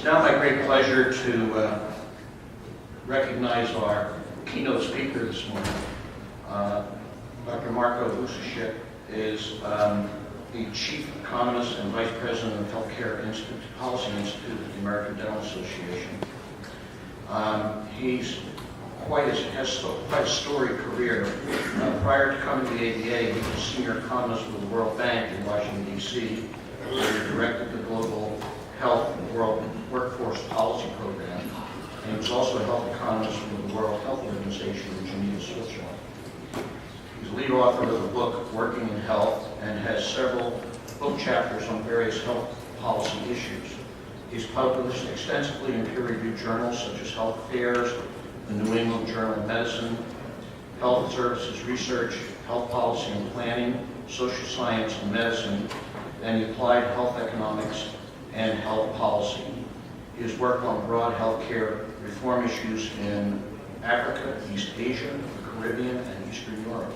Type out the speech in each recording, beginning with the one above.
now my great pleasure to recognize our keynote speaker this morning. Dr. Marco Vucicic is the Chief Economist and Vice President of Healthcare Policy Institute at the American Dental Association. He's has quite a storied career. Prior to coming to the ADA, he was Senior Economist with the World Bank in Washington, D.C., where he directed the Global Health and World Workforce Policy Program. And he was also a health economist with the World Health Organization in Geneva, Switzerland. He's lead author of the book Working in Health and has several book chapters on various health policy issues. He's published extensively in peer-reviewed journals such as Health Affairs, the New England Journal of Medicine, Health Services Research, Health Policy and Planning, Social Science and Medicine, and Applied Health Economics and Health Policy. He has worked on broad healthcare reform issues in Africa, East Asia, the Caribbean, and Eastern Europe.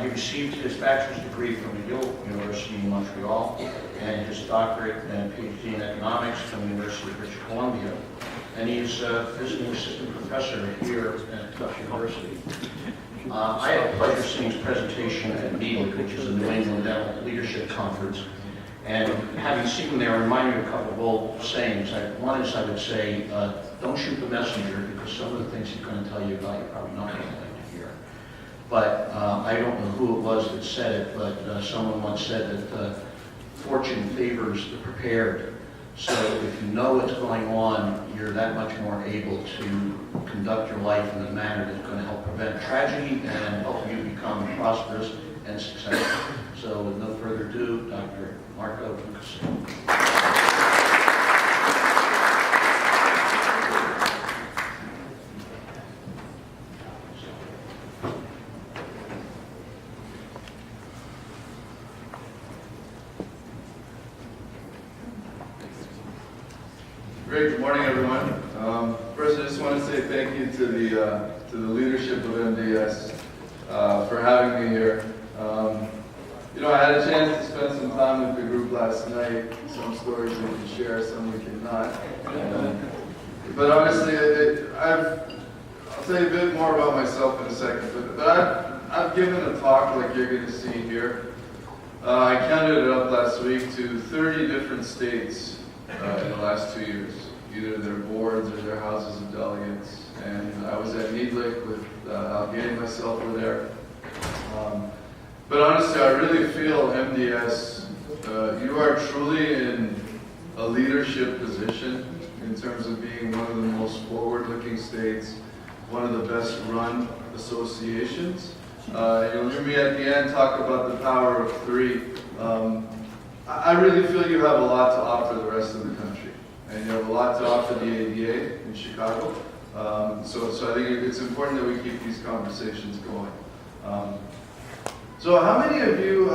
He received his bachelor's degree from McGill University in Montreal and his doctorate and PhD in economics from the University of British Columbia. And he is a visiting assistant professor here at Tufts University. I had the pleasure of seeing his presentation at NELIC, which is the New England Dental Leadership Conference. And having seen him there, reminded me of a couple of old sayings. One is I would say, don't shoot the messenger, because some of the things he's going to tell you about, you're probably not going to like to hear. But I don't know who it was that said it, but someone once said that fortune favors the prepared. So if you know what's going on, you're that much more able to conduct your life in a manner that's going to help prevent tragedy and help you become prosperous and successful. So with no further ado, Dr. Marco Vucicic. Great. Good morning, everyone. First, I just want to say thank you to the leadership of MDS for having me here. I had a chance to spend some time with the group last night. Some stories we can share, some we cannot. But honestly, I'll tell you a bit more about myself in a second. But I've given a talk like you're going to see here. I counted it up last week to 30 different states in the last 2 years, either their boards or their houses of delegates. And I was at NELIC with Algay, myself were there. But honestly, I really feel MDS, you are truly in a leadership position in terms of being one of the most forward-looking states, one of the best run associations. You'll hear me at the end talk about the power of three. I really feel you have a lot to offer the rest of the country, and you have a lot to offer the ADA in Chicago. So I think it's important that we keep these conversations going. So how many of you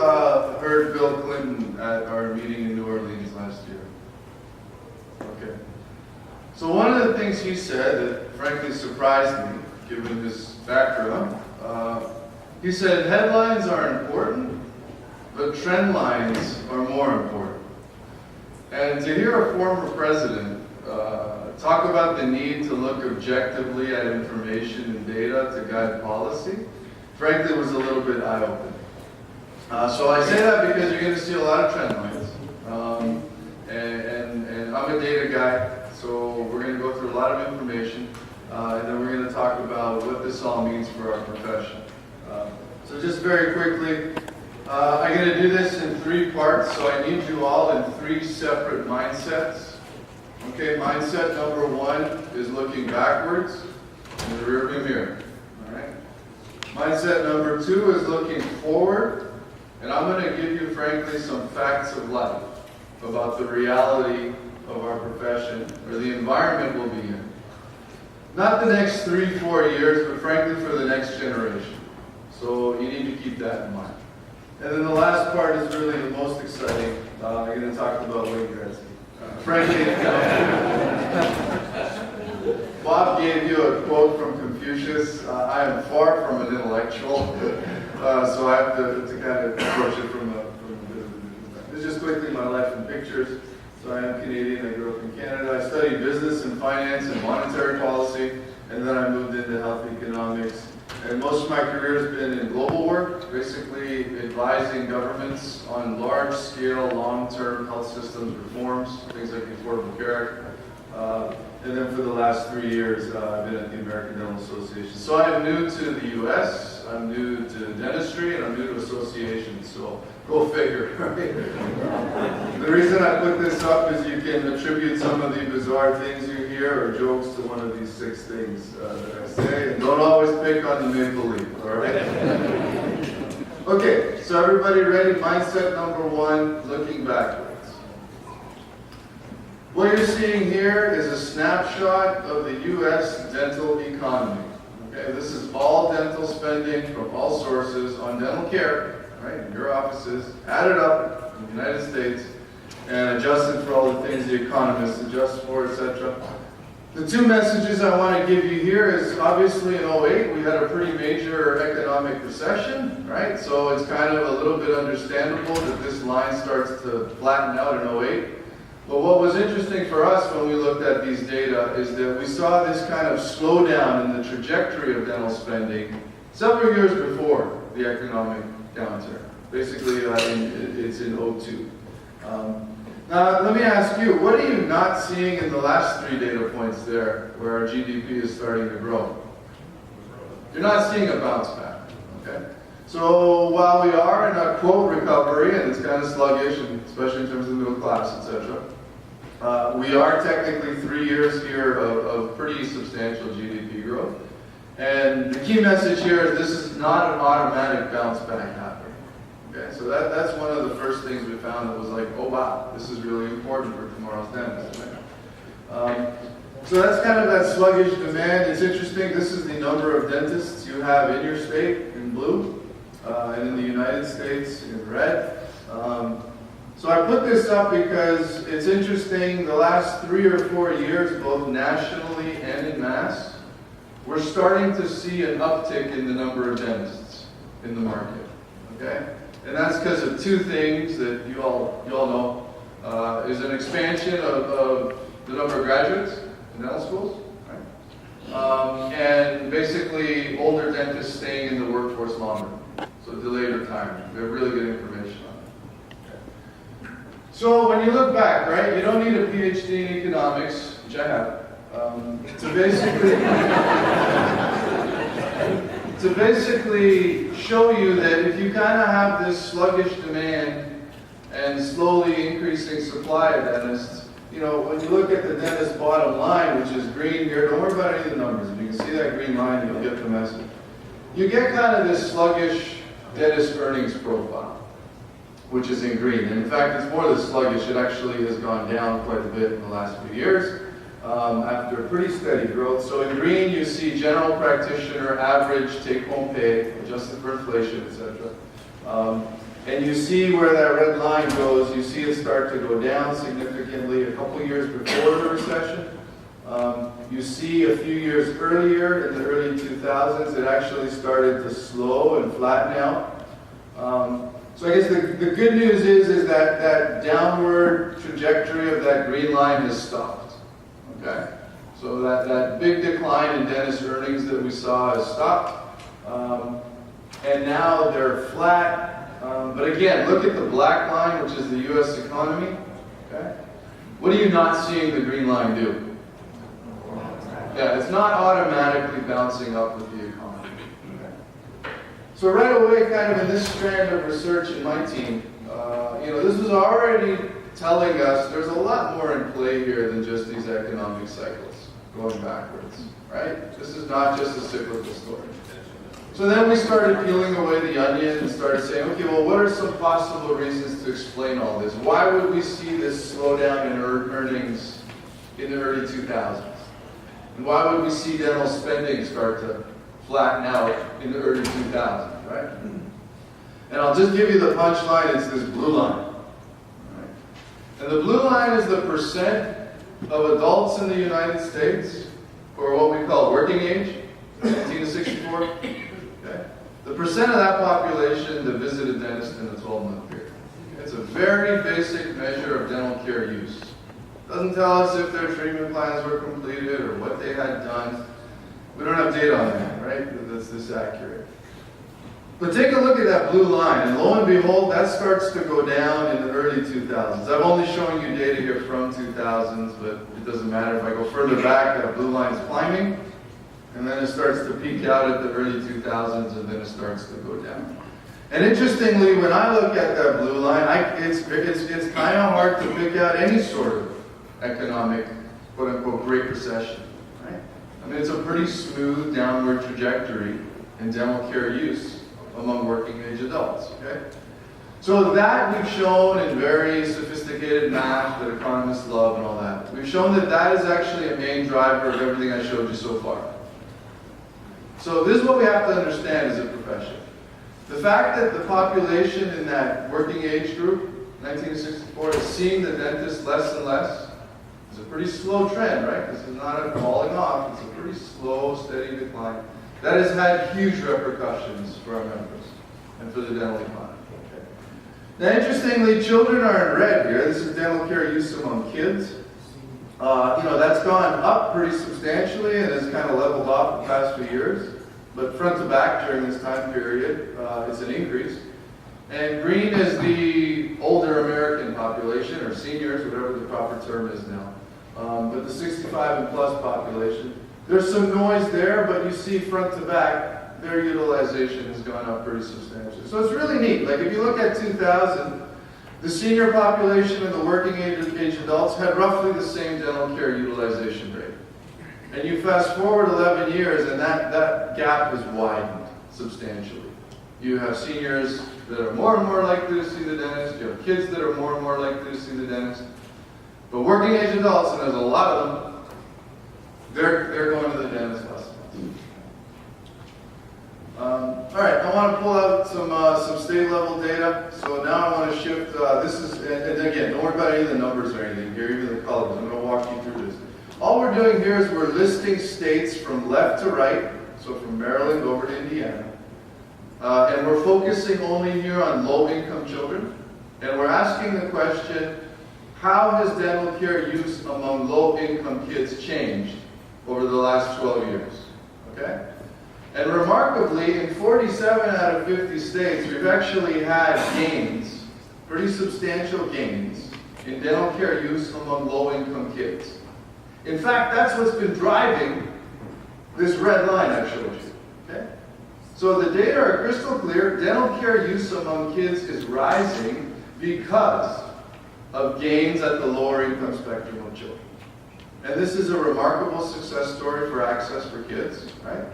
heard Bill Clinton at our meeting in New Orleans last year? Okay. So one of the things he said that frankly surprised me, given his background, he said headlines are important, but trend lines are more important. And to hear a former president talk about the need to look objectively at information and data to guide policy, frankly was a little bit eye-opening. So I say that because you're going to see a lot of trend lines. And I'm a data guy, so we're going to go through a lot of information, and then we're going to talk about what this all means for our profession. So just very quickly, I'm going to do this in 3 parts, so I need you all in 3 separate mindsets. Okay, mindset number 1 is looking backwards in the rearview mirror. All right. Mindset number 2 is looking forward, and I'm going to give you, frankly, some facts of life about the reality of our profession, or the environment we'll be in. Not the next 3-4 years, but frankly for the next generation. So you need to keep that in mind. And then the last part is really the most exciting. I'm going to talk about Wayne Gretzky. Frankly, Bob gave you a quote from Confucius. I am far from an intellectual, so I have to kind of approach it from a bit of a different perspective. This is just quickly my life in pictures. So I am Canadian. I grew up in Canada. I finance and monetary policy, and then I moved into health economics. And most of my career has been in global work, basically advising governments on large-scale, long-term health systems reforms, things like the Affordable Care Act. And then for the last 3 years, I've been at the American Dental Association. So I'm new to the U.S., I'm new to dentistry, and I'm new to associations, so go figure, right? The reason I put this up is you can attribute some of the bizarre things you hear or jokes to one of these 6 things that I say, and don't always pick on the maple leaf, all right? Okay, so everybody ready? Mindset number 1, looking backwards. What you're seeing here is a snapshot of the U.S. dental economy. Okay, this is all dental spending from all sources on dental care, right, in your offices, added up in the United States, and adjusted for all the things the economists adjust for, etc. The 2 messages I want to give you here is obviously in 08 we had a pretty major economic recession, right? So it's kind of a little bit understandable that this line starts to flatten out in 08. But what was interesting for us when we looked at these data is that we saw this kind of slowdown in the trajectory of dental spending several years before the economic downturn. Basically, it's in 02. Now, let me ask you, what are you not seeing in the last 3 data points there where our GDP is starting to grow? You're not seeing a bounce back, okay? So while we are in a quote recovery, and it's kind of sluggish, and especially in terms of the middle class, etc., we are technically 3 years here of pretty substantial GDP growth. And the key message here is this is not an automatic bounce back happening. Okay, so that's one of the first things we found that was like, oh wow, this is really important for tomorrow's dentist. Right? So that's kind of that sluggish demand. It's interesting, this is the number of dentists you have in your state in blue, and in the United States in red. So I put this up because it's interesting, the last 3 or 4 years, both nationally and in mass, we're starting to see an uptick in the number of dentists in the market, okay? And that's because of 2 things that you all know, is an expansion of the number of graduates in dental schools, right? And basically older dentists staying in the workforce longer, so delayed retirement. We have really good information on it. Okay. So when you look back, right, you don't need a PhD in economics, which I have, to basically show you that if you kind of have this sluggish demand and slowly increasing supply of dentists, you know, when you look at the dentist bottom line, which is green here, don't worry about any of the numbers. If you can see that green line, you'll get the message. You get kind of this sluggish dentist earnings profile, which is in green. And in fact, it's more than sluggish. It actually has gone down quite a bit in the last few years. After pretty steady growth. So in green, you see general practitioner average take-home pay, adjusted for inflation, etc. And you see where that red line goes. You see it start to go down significantly a couple years before the recession. You see a few years earlier, in the early 2000s, it actually started to slow and flatten out. So I guess the good news is that that downward trajectory of that green line has stopped. Okay, so that big decline in dentist earnings that we saw has stopped, and now they're flat. But again, look at the black line, which is the U.S. economy. Okay, what are you not seeing the green line do? Yeah, it's not automatically bouncing up with the economy. Okay. So right away, kind of in this strand of research in my team, this was already telling us there's a lot more in play here than just these economic cycles going backwards, right? This is not just a cyclical story. So then we started peeling away the onion and started saying, okay, well, what are some possible reasons to explain all this? Why would we see this slowdown in earnings in the early 2000s? And why would we see dental spending start to flatten out in the early 2000s, right? And I'll just give you the punchline, it's this blue line. And the blue line is the percent of adults in the United States who are what we call working age, 18 to 64. Okay? The percent of that population that visit a dentist in a 12-month period. It's a very basic measure of dental care use. Doesn't tell us if their treatment plans were completed or what they had done. We don't have data on that, right? That's this accurate. But take a look at that blue line, and lo and behold, that starts to go down in the early 2000s. I've only shown you data here from 2000s, but it doesn't matter. If I go further back, that blue line is climbing, and then it starts to peak out at the early 2000s, and then it starts to go down. And interestingly, when I look at that blue line, it's kind of hard to pick out any sort of economic, quote-unquote, Great Recession, right? I mean, it's a pretty smooth downward trajectory in dental care use among working age adults, okay? So that we've shown in very sophisticated math that economists love and all that. We've shown that that is actually a main driver of everything I showed you so far. So this is what we have to understand as a profession. The fact that the population in that working age group, 1964, is seeing the dentist less and less, is a pretty slow trend, right? This is not a falling off, it's a pretty slow, steady decline. That has had huge repercussions for our members and for the dental economy. Okay. Now, interestingly, children are in red here. This is dental care use among kids. That's gone up pretty substantially and has kind of leveled off the past few years. But front to back during this time period, it's an increase. And green is the older American population, or seniors, whatever the proper term is now. But the 65 and plus population. There's some noise there, but you see front to back, their utilization has gone up pretty substantially. So it's really neat. Like if you look at 2000, the senior population and the working age adults had roughly the same dental care utilization rate. And you fast forward 11 years and that gap has widened substantially. You have seniors that are more and more likely to see the dentist. You have kids that are more and more likely to see the dentist. But working age adults, and there's a lot of them, they're going to the dentist less. All right, I want to pull out some state level data. So now I want to shift. And again, don't worry about any of the numbers or anything here, even the colors. I'm going to walk you through this. All we're doing here is we're listing states from left to right, so from Maryland over to Indiana. And we're focusing only here on low-income children. And we're asking the question, how has dental care use among low-income kids changed over the last 12 years? Okay? And remarkably, in 47 out of 50 states, we've actually had gains, pretty substantial gains, in dental care use among low-income kids. In fact, that's what's been driving this red line I showed you. Okay? So the data are crystal clear. Dental care use among kids is rising because of gains at the lower income spectrum of children. And this is a remarkable success story for access for kids, right?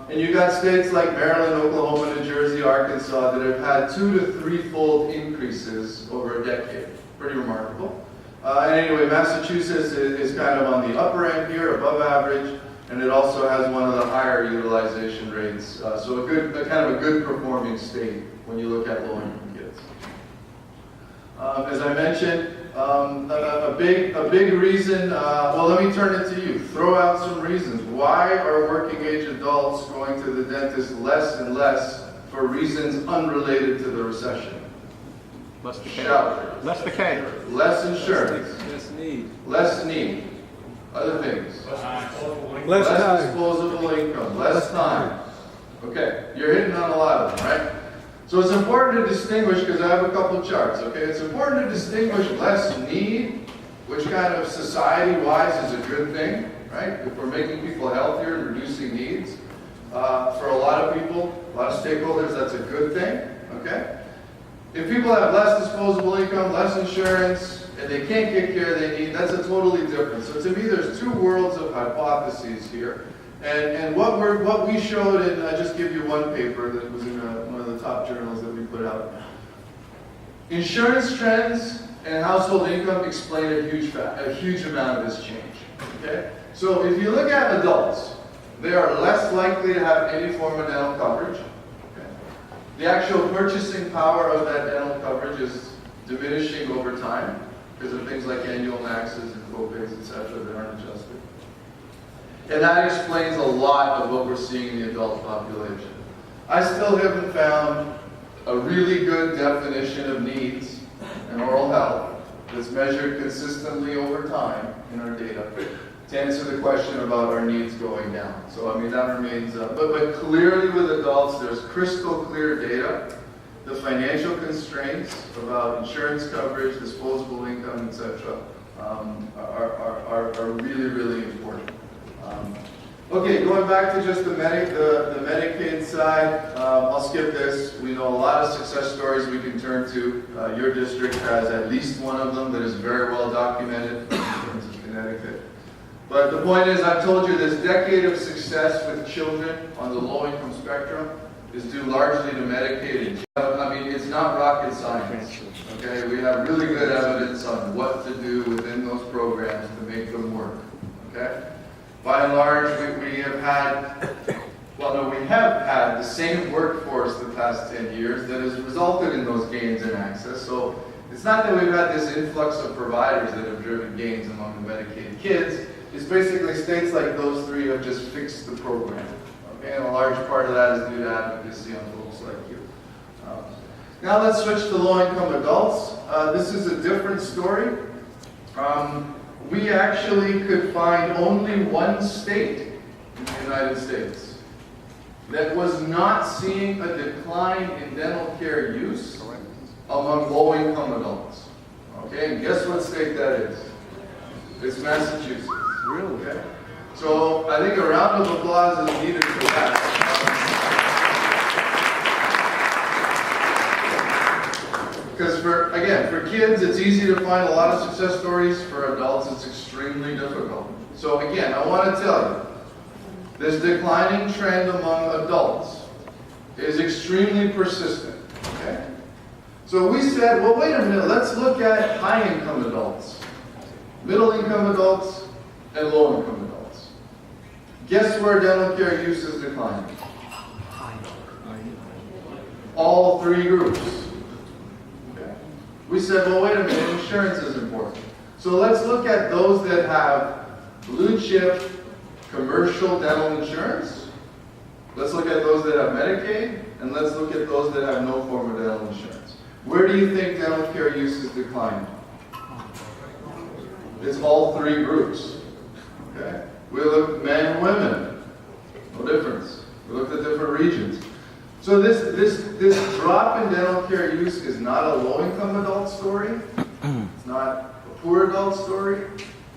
And you got states like Maryland, Oklahoma, New Jersey, Arkansas that have had 2 to 3-fold increases over a decade. Pretty remarkable. And anyway, Massachusetts is kind of on the upper end here, above average, and it also has one of the higher utilization rates. So kind of a good performing state when you look at low-income kids. As I mentioned, a big reason, well, let me turn it to you. Throw out some reasons. Why are working age adults going to the dentist less and less for reasons unrelated to the recession? Less decay. Shout. Less decay. Less insurance. Less need. Less need. Other things. Less time. Disposable income. Less time. Okay, you're hitting on a lot of them, right? So it's important to distinguish, because I have a couple charts, okay? It's important to distinguish less need, which kind of society-wise is a good thing, right? If we're making people healthier and reducing needs, for a lot of people, a lot of stakeholders, that's a good thing, okay? If people have less disposable income, less insurance, and they can't get care they need, that's a totally different. So to me, there's two worlds of hypotheses here. And what we showed, and I just give you one paper that was in one of the top journals that we put out. Insurance trends and household income explain a huge amount of this change. Okay? So if you look at adults, they are less likely to have any form of dental coverage. Okay? The actual purchasing power of that dental coverage is diminishing over time because of things like annual maxes and co-pays, etc., that aren't adjusted. And that explains a lot of what we're seeing in the adult population. I still haven't found a really good definition of needs and oral health that's measured consistently over time in our data to answer the question about our needs going down. So I mean that remains, but clearly with adults there's crystal clear data. The financial constraints about insurance coverage, disposable income, etc. Are really, really important. Okay, going back to just the Medicaid side, I'll skip this. We know a lot of success stories we can turn to. Your district has at least one of them that is very well documented in terms of Connecticut. But the point is, I've told you this decade of success with children on the low-income spectrum is due largely to Medicaid. I mean, it's not rocket science. Okay, we have really good evidence on what to do within those programs to make them work. Okay. By and large, we have had the same workforce the past 10 years that has resulted in those gains in access. So it's not that we've had this influx of providers that have driven gains among the Medicaid kids. It's basically states like those three have just fixed the program. Okay, and a large part of that is due to advocacy on folks like you. Now let's switch to low-income adults. This is a different story. We actually could find only one state in the United States that was not seeing a decline in dental care use among low-income adults. Okay, and guess what state that is? It's Massachusetts. Really? Okay. So I think a round of applause is needed for that. Because for kids, it's easy to find a lot of success stories. For adults, it's extremely difficult. So again, I want to tell you, this declining trend among adults is extremely persistent. Okay? So we said, well, wait a minute, let's look at high-income adults, middle-income adults, and low-income adults. Guess where dental care use is declining? All three groups. We said, well, wait a minute, insurance is important. So let's look at those that have blue chip commercial dental insurance. Let's look at those that have Medicaid, and let's look at those that have no form of dental insurance. Where do you think dental care use is declining? It's all three groups. Okay? We looked at men and women. No difference. We looked at different regions. So this drop in dental care use is not a low-income adult story. It's not a poor adult story.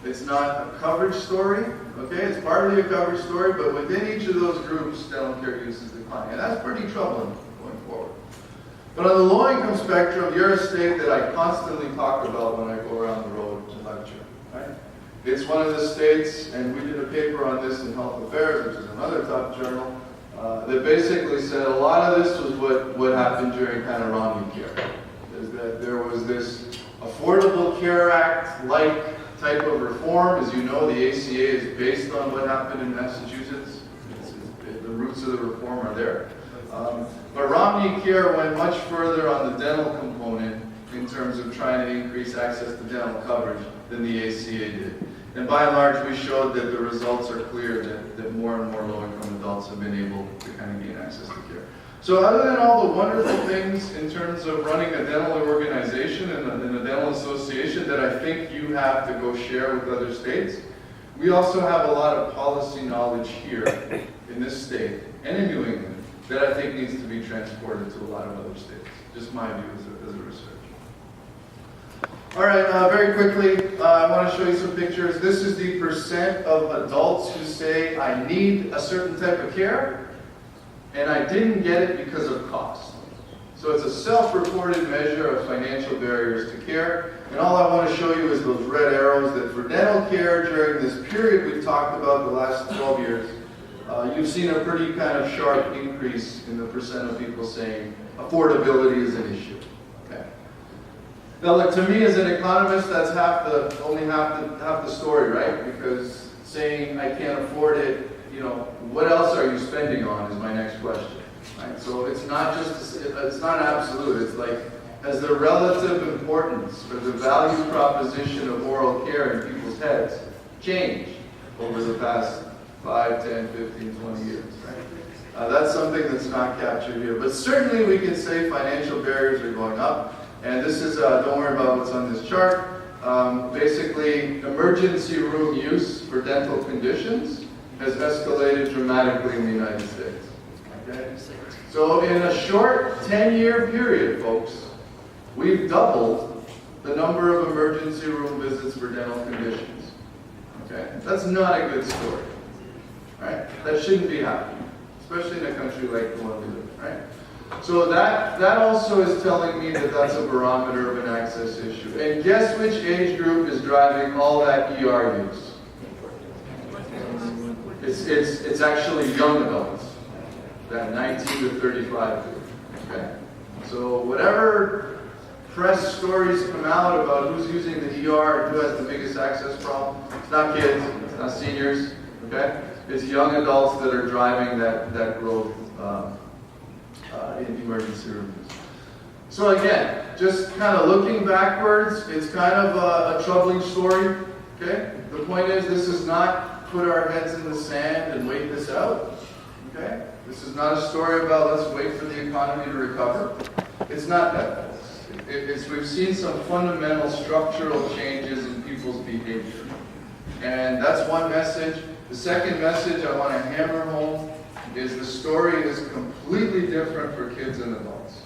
It's not a coverage story. Okay, it's partly a coverage story, but within each of those groups, dental care use is declining, and that's pretty troubling going forward. But on the low-income spectrum, you're a state that I constantly talk about when I go around the road to lecture. Right? It's one of the states, and we did a paper on this in Health Affairs, which is another top journal. That basically said a lot of this was what happened during kind of Romney care. Is that there was this Affordable Care Act-like type of reform. As you know, the ACA is based on what happened in Massachusetts. The roots of the reform are there. But Romney Care went much further on the dental component in terms of trying to increase access to dental coverage than the ACA did. And by and large, we showed that the results are clear that more and more low-income adults have been able to kind of gain access to care. So other than all the wonderful things in terms of running a dental organization and a dental association that I think you have to go share with other states, we also have a lot of policy knowledge here in this state and in New England that I think needs to be transported to a lot of other states. Just my view as a researcher. All right, very quickly, I want to show you some pictures. This is the percent of adults who say, I need a certain type of care, and I didn't get it because of cost. So it's a self-reported measure of financial barriers to care. And all I want to show you is those red arrows that for dental care during this period we've talked about the last 12 years, you've seen a pretty kind of sharp increase in the percent of people saying affordability is an issue. Now, look, to me as an economist, that's only half the story, right? Because saying I can't afford it, what else are you spending on is my next question, right? So it's not absolute. It's like, has the relative importance or the value proposition of oral care in people's heads changed over the past 5, 10, 15, 20 years, right? That's something that's not captured here. But certainly we can say financial barriers are going up. And this is, don't worry about what's on this chart. basically emergency room use for dental conditions has escalated dramatically in the United States. Okay? So in a short 10-year period, folks, we've doubled the number of emergency room visits for dental conditions. Okay? That's not a good story. Right? That shouldn't be happening, especially in a country like the one we live in. Right? So that also is telling me that that's a barometer of an access issue. And guess which age group is driving all that ER use? It's actually young adults, that 19 to 35 group. Okay? So whatever press stories come out about who's using the ER and who has the biggest access problem, it's not kids, it's not seniors. Okay? It's young adults that are driving that growth in emergency rooms. So again, just kind of looking backwards, it's kind of a troubling story. Okay? The point is, this is not put our heads in the sand and wait this out. Okay? This is not a story about let's wait for the economy to recover. It's not that. We've seen some fundamental structural changes in people's behavior. And that's one message. The second message I want to hammer home is the story is completely different for kids and adults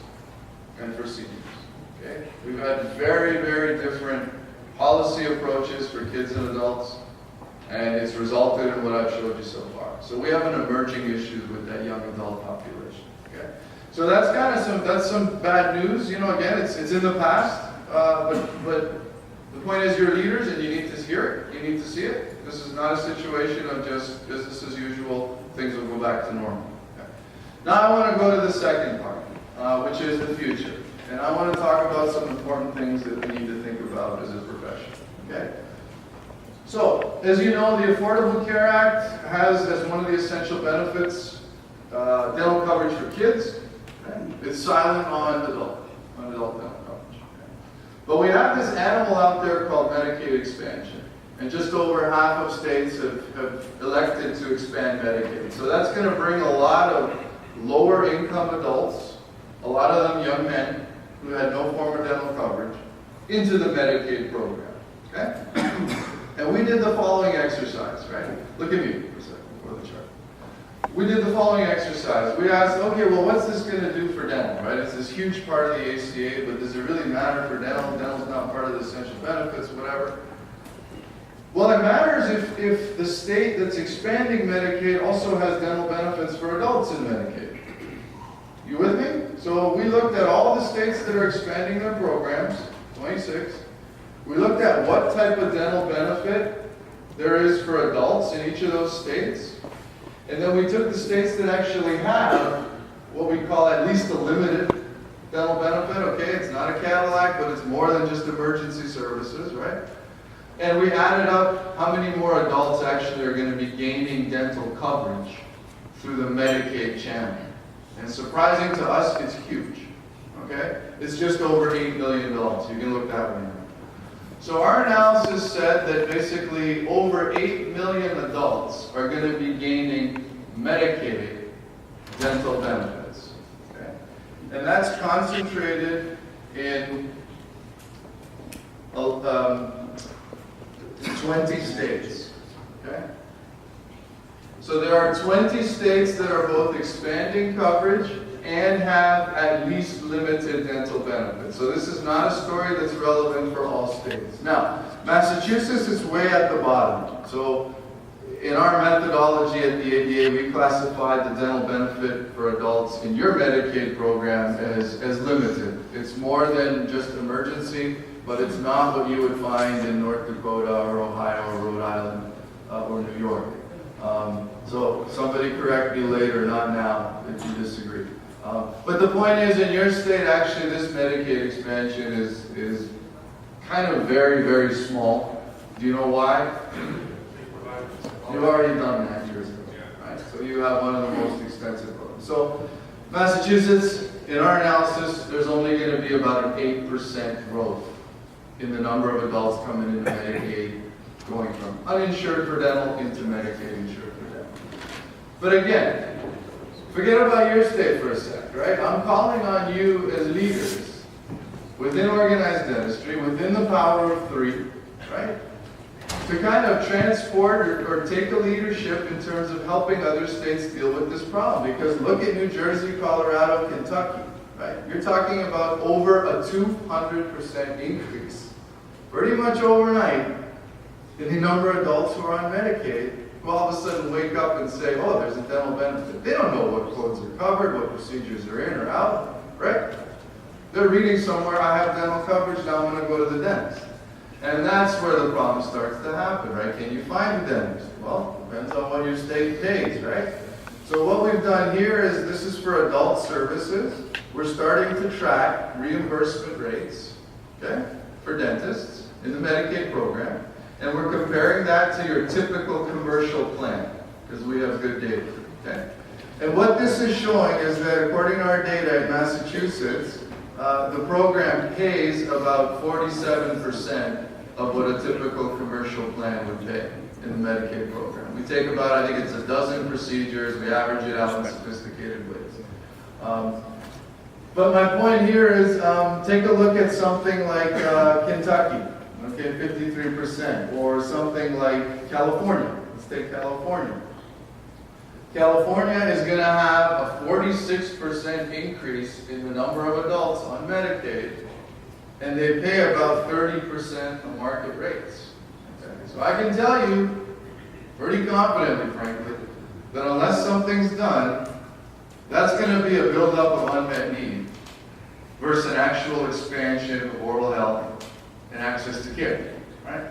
and for seniors. Okay? We've had very, very different policy approaches for kids and adults, and it's resulted in what I've showed you so far. So we have an emerging issue with that young adult population. Okay? So that's kind of some bad news. You know, again, it's in the past, but the point is you're leaders and you need to hear it, you need to see it. This is not a situation of just business as usual, things will go back to normal. Okay. Now I want to go to the second part, which is the future. And I want to talk about some important things that we need to think about as a profession. Okay? So, as you know, the Affordable Care Act has as one of the essential benefits dental coverage for kids. Okay? It's silent on adult dental coverage. Okay? But we have this animal out there called Medicaid expansion. And just over half of states have elected to expand Medicaid. So that's going to bring a lot of lower income adults, a lot of them young men who had no form of dental coverage, into the Medicaid program. Okay? And we did the following exercise, right? Look at me for a second before the chart. We did the following exercise. We asked, okay, well, what's this going to do for dental, right? It's this huge part of the ACA, but does it really matter for dental? Dental's not part of the essential benefits, whatever. Well, it matters if the state that's expanding Medicaid also has dental benefits for adults in Medicaid. You with me? So we looked at all the states that are expanding their programs, 26. We looked at what type of dental benefit there is for adults in each of those states. And then we took the states that actually have what we call at least a limited dental benefit. Okay, it's not a Cadillac, but it's more than just emergency services, right? And we added up how many more adults actually are going to be gaining dental coverage through the Medicaid channel. And surprising to us, it's huge. Okay? It's just over 8 million adults. You can look that way now. So our analysis said that basically over 8 million adults are going to be gaining Medicaid dental benefits. Okay? And that's concentrated in 20 states. Okay? So there are 20 states that are both expanding coverage and have at least limited dental benefits. So this is not a story that's relevant for all states. Now, Massachusetts is way at the bottom. So in our methodology at the ADA, we classified the dental benefit for adults in your Medicaid program as limited. It's more than just emergency, but it's not what you would find in North Dakota or Ohio or Rhode Island or New York. So somebody correct me later, not now, if you disagree. But the point is, in your state, actually, this Medicaid expansion is kind of very, very small. Do you know why? You've already done that years ago, right? So you have one of the most expensive programs. So Massachusetts, in our analysis, there's only going to be about an 8% growth in the number of adults coming into Medicaid, going from uninsured for dental into Medicaid insured for dental. But again, forget about your state for a sec, right? I'm calling on you as leaders within organized dentistry, within the power of three, right? To kind of transport or take a leadership in terms of helping other states deal with this problem. Because look at New Jersey, Colorado, Kentucky, right? You're talking about over a 200% increase, pretty much overnight, in the number of adults who are on Medicaid, who all of a sudden wake up and say, oh, there's a dental benefit. They don't know what codes are covered, what procedures are in or out, right? They're reading somewhere, I have dental coverage, now I'm going to go to the dentist. And that's where the problem starts to happen, right? Can you find a dentist? Well, depends on what your state pays, right? So what we've done here is, this is for adult services. We're starting to track reimbursement rates, okay, for dentists in the Medicaid program. And we're comparing that to your typical commercial plan, because we have good data, okay? And what this is showing is that according to our data in Massachusetts, the program pays about 47% of what a typical commercial plan would pay in the Medicaid program. We take about, I think it's a dozen procedures, we average it out in sophisticated ways. But my point here is, take a look at something like Kentucky, okay, 53%, or something like California. Let's take California. California is going to have a 46% increase in the number of adults on Medicaid, and they pay about 30% of market rates. Okay? So I can tell you, pretty confidently, frankly, that unless something's done, that's going to be a buildup of unmet need versus an actual expansion of oral health and access to care, right?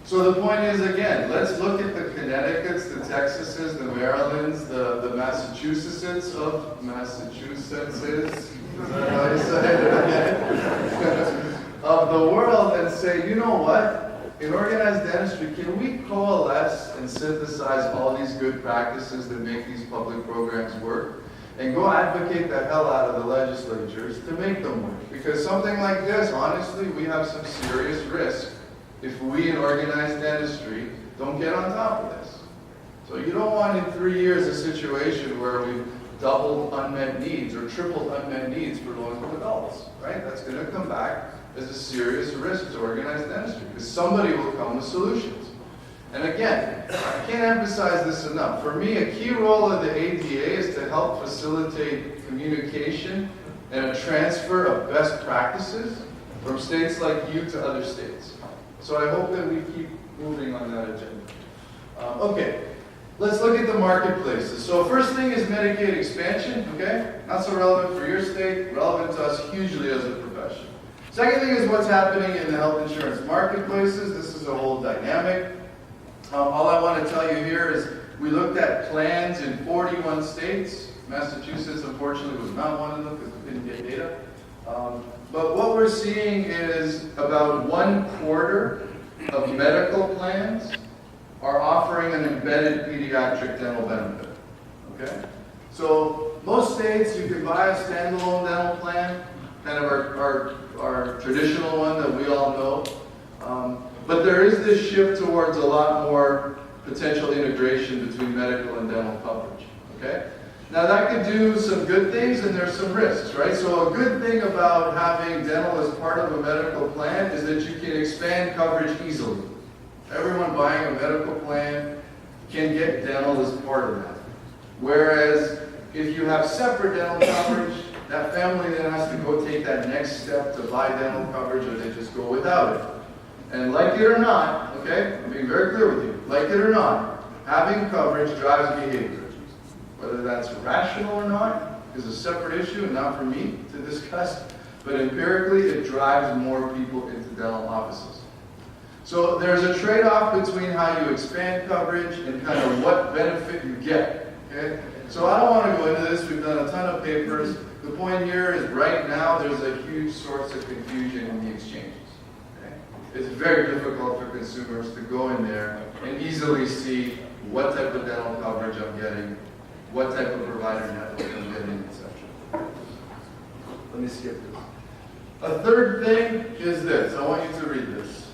So the point is, again, let's look at the Connecticuts, the Texases, the Marylands, the Massachusetts of Massachusetts, is that how you say it? Of the world, and say, you know what? In organized dentistry, can we coalesce and synthesize all these good practices that make these public programs work? And go advocate the hell out of the legislatures to make them work. Because something like this, honestly, we have some serious risk if we in organized dentistry don't get on top of this. So you don't want in 3 years a situation where we've doubled unmet needs or tripled unmet needs for low-income adults, right? That's going to come back as a serious risk to organized dentistry because somebody will come with solutions. And again, I can't emphasize this enough. For me, a key role of the ADA is to help facilitate communication and a transfer of best practices from states like you to other states. So I hope that we keep moving on that agenda. Okay, let's look at the marketplaces. So first thing is Medicaid expansion, okay? Not so relevant for your state, relevant to us hugely as a profession. Second thing is what's happening in the health insurance marketplaces. This is a whole dynamic. All I want to tell you here is we looked at plans in 41 states. Massachusetts, unfortunately, was not one of them because we didn't get data. But what we're seeing is about 1/4 of medical plans are offering an embedded pediatric dental benefit. Okay? So most states, you can buy a standalone dental plan, kind of our traditional one that we all know. But there is this shift towards a lot more potential integration between medical and dental coverage. Okay? Now that could do some good things and there's some risks, right? So a good thing about having dental as part of a medical plan is that you can expand coverage easily. Everyone buying a medical plan can get dental as part of that. Whereas if you have separate dental coverage, that family then has to go take that next step to buy dental coverage or they just go without it. And like it or not, okay, I'm being very clear with you, like it or not, having coverage drives behavior. Whether that's rational or not is a separate issue and not for me to discuss, but empirically it drives more people into dental offices. So there's a trade-off between how you expand coverage and kind of what benefit you get, okay? So I don't want to go into this, we've done a ton of papers. The point here is right now there's a huge source of confusion in the exchanges. Okay? It's very difficult for consumers to go in there and easily see what type of dental coverage I'm getting, what type of provider network I'm getting, etc. Let me skip this. A third thing is this. I want you to read this.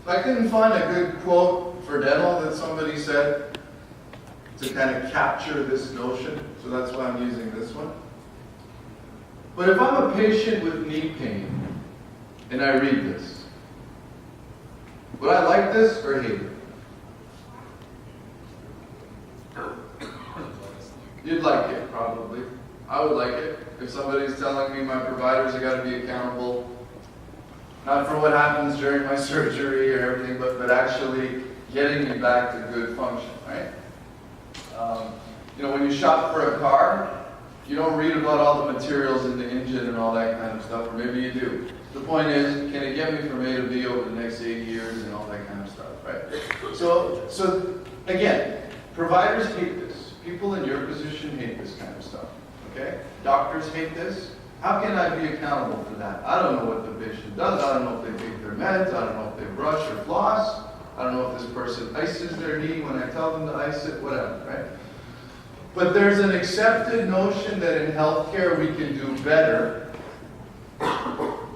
I couldn't find a good quote for dental that somebody said to kind of capture this notion, so that's why I'm using this one. But if I'm a patient with knee pain and I read this, would I like this or hate it? You'd like it, probably. I would like it. If somebody's telling me my providers have got to be accountable, not for what happens during my surgery or everything, but actually getting me back to good function, right? When you shop for a car, you don't read about all the materials in the engine and all that kind of stuff, or maybe you do. The point is, can it get me from A to B over the next 8 years and all that kind of stuff, right? So again, providers hate this. People in your position hate this kind of stuff, okay? Doctors hate this. How can I be accountable for that? I don't know what the patient does. I don't know if they take their meds. I don't know if they brush or floss. I don't know if this person ices their knee when I tell them to ice it, whatever, right? But there's an accepted notion that in healthcare we can do better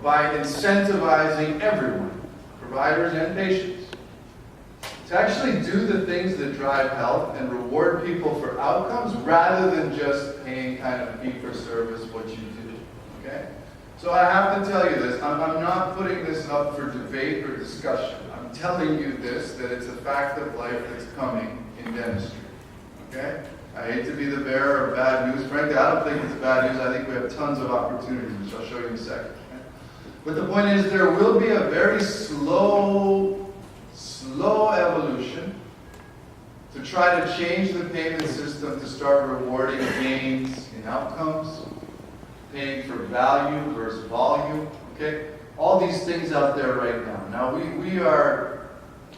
by incentivizing everyone, providers and patients, to actually do the things that drive health and reward people for outcomes rather than just paying kind of fee for service what you do, okay? So I have to tell you this, I'm not putting this up for debate or discussion. I'm telling you this, that it's a fact of life that's coming in dentistry, okay? I hate to be the bearer of bad news. Frankly, I don't think it's bad news. I think we have tons of opportunities, which I'll show you in a second. Okay? But the point is, there will be a very slow evolution to try to change the payment system to start rewarding gains in outcomes, paying for value versus volume. Okay, all these things out there right now. Now we are,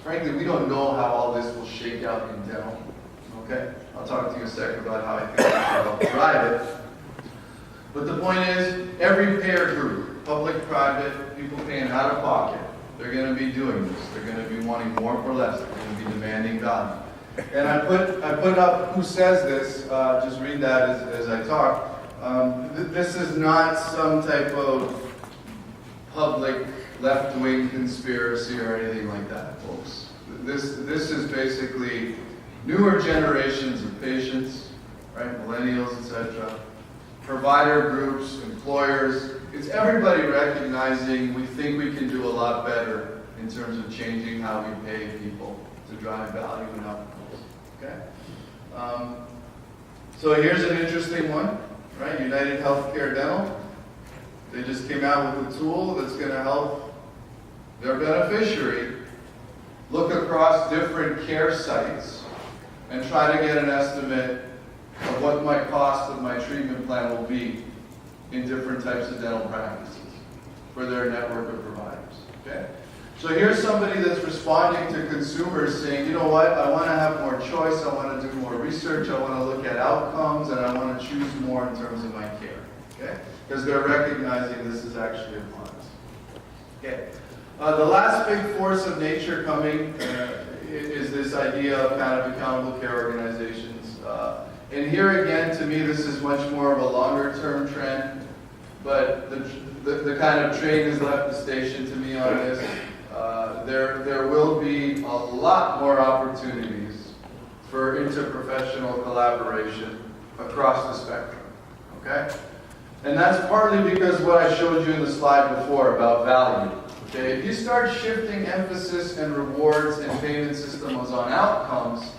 frankly, we don't know how all this will shake out in dental. Okay, I'll talk to you in a second about how I think we should help drive it. But the point is, every payer group, public, private, people paying out of pocket, they're going to be doing this. They're going to be wanting more for less. They're going to be demanding value. And I put up who says this. Just read that as I talk. This is not some type of public left-wing conspiracy or anything like that, folks. This is basically newer generations of patients, right? Millennials, etc. Provider groups, employers. It's everybody recognizing we think we can do a lot better in terms of changing how we pay people to drive value and outcomes. Okay? So here's an interesting one, right? United Healthcare Dental. They just came out with a tool that's going to help their beneficiary look across different care sites and try to get an estimate of what my cost of my treatment plan will be in different types of dental practices for their network of providers, okay? So here's somebody that's responding to consumers saying, you know what, I want to have more choice, I want to do more research, I want to look at outcomes, and I want to choose more in terms of my care, okay? Because they're recognizing this is actually a plus. Okay. The last big force of nature coming is this idea of kind of accountable care organizations. And here again, to me, this is much more of a longer-term trend, but the kind of train has left the station to me on this. There will be a lot more opportunities for interprofessional collaboration across the spectrum, okay? And that's partly because what I showed you in the slide before about value. Okay, if you start shifting emphasis and rewards and payment systems on outcomes,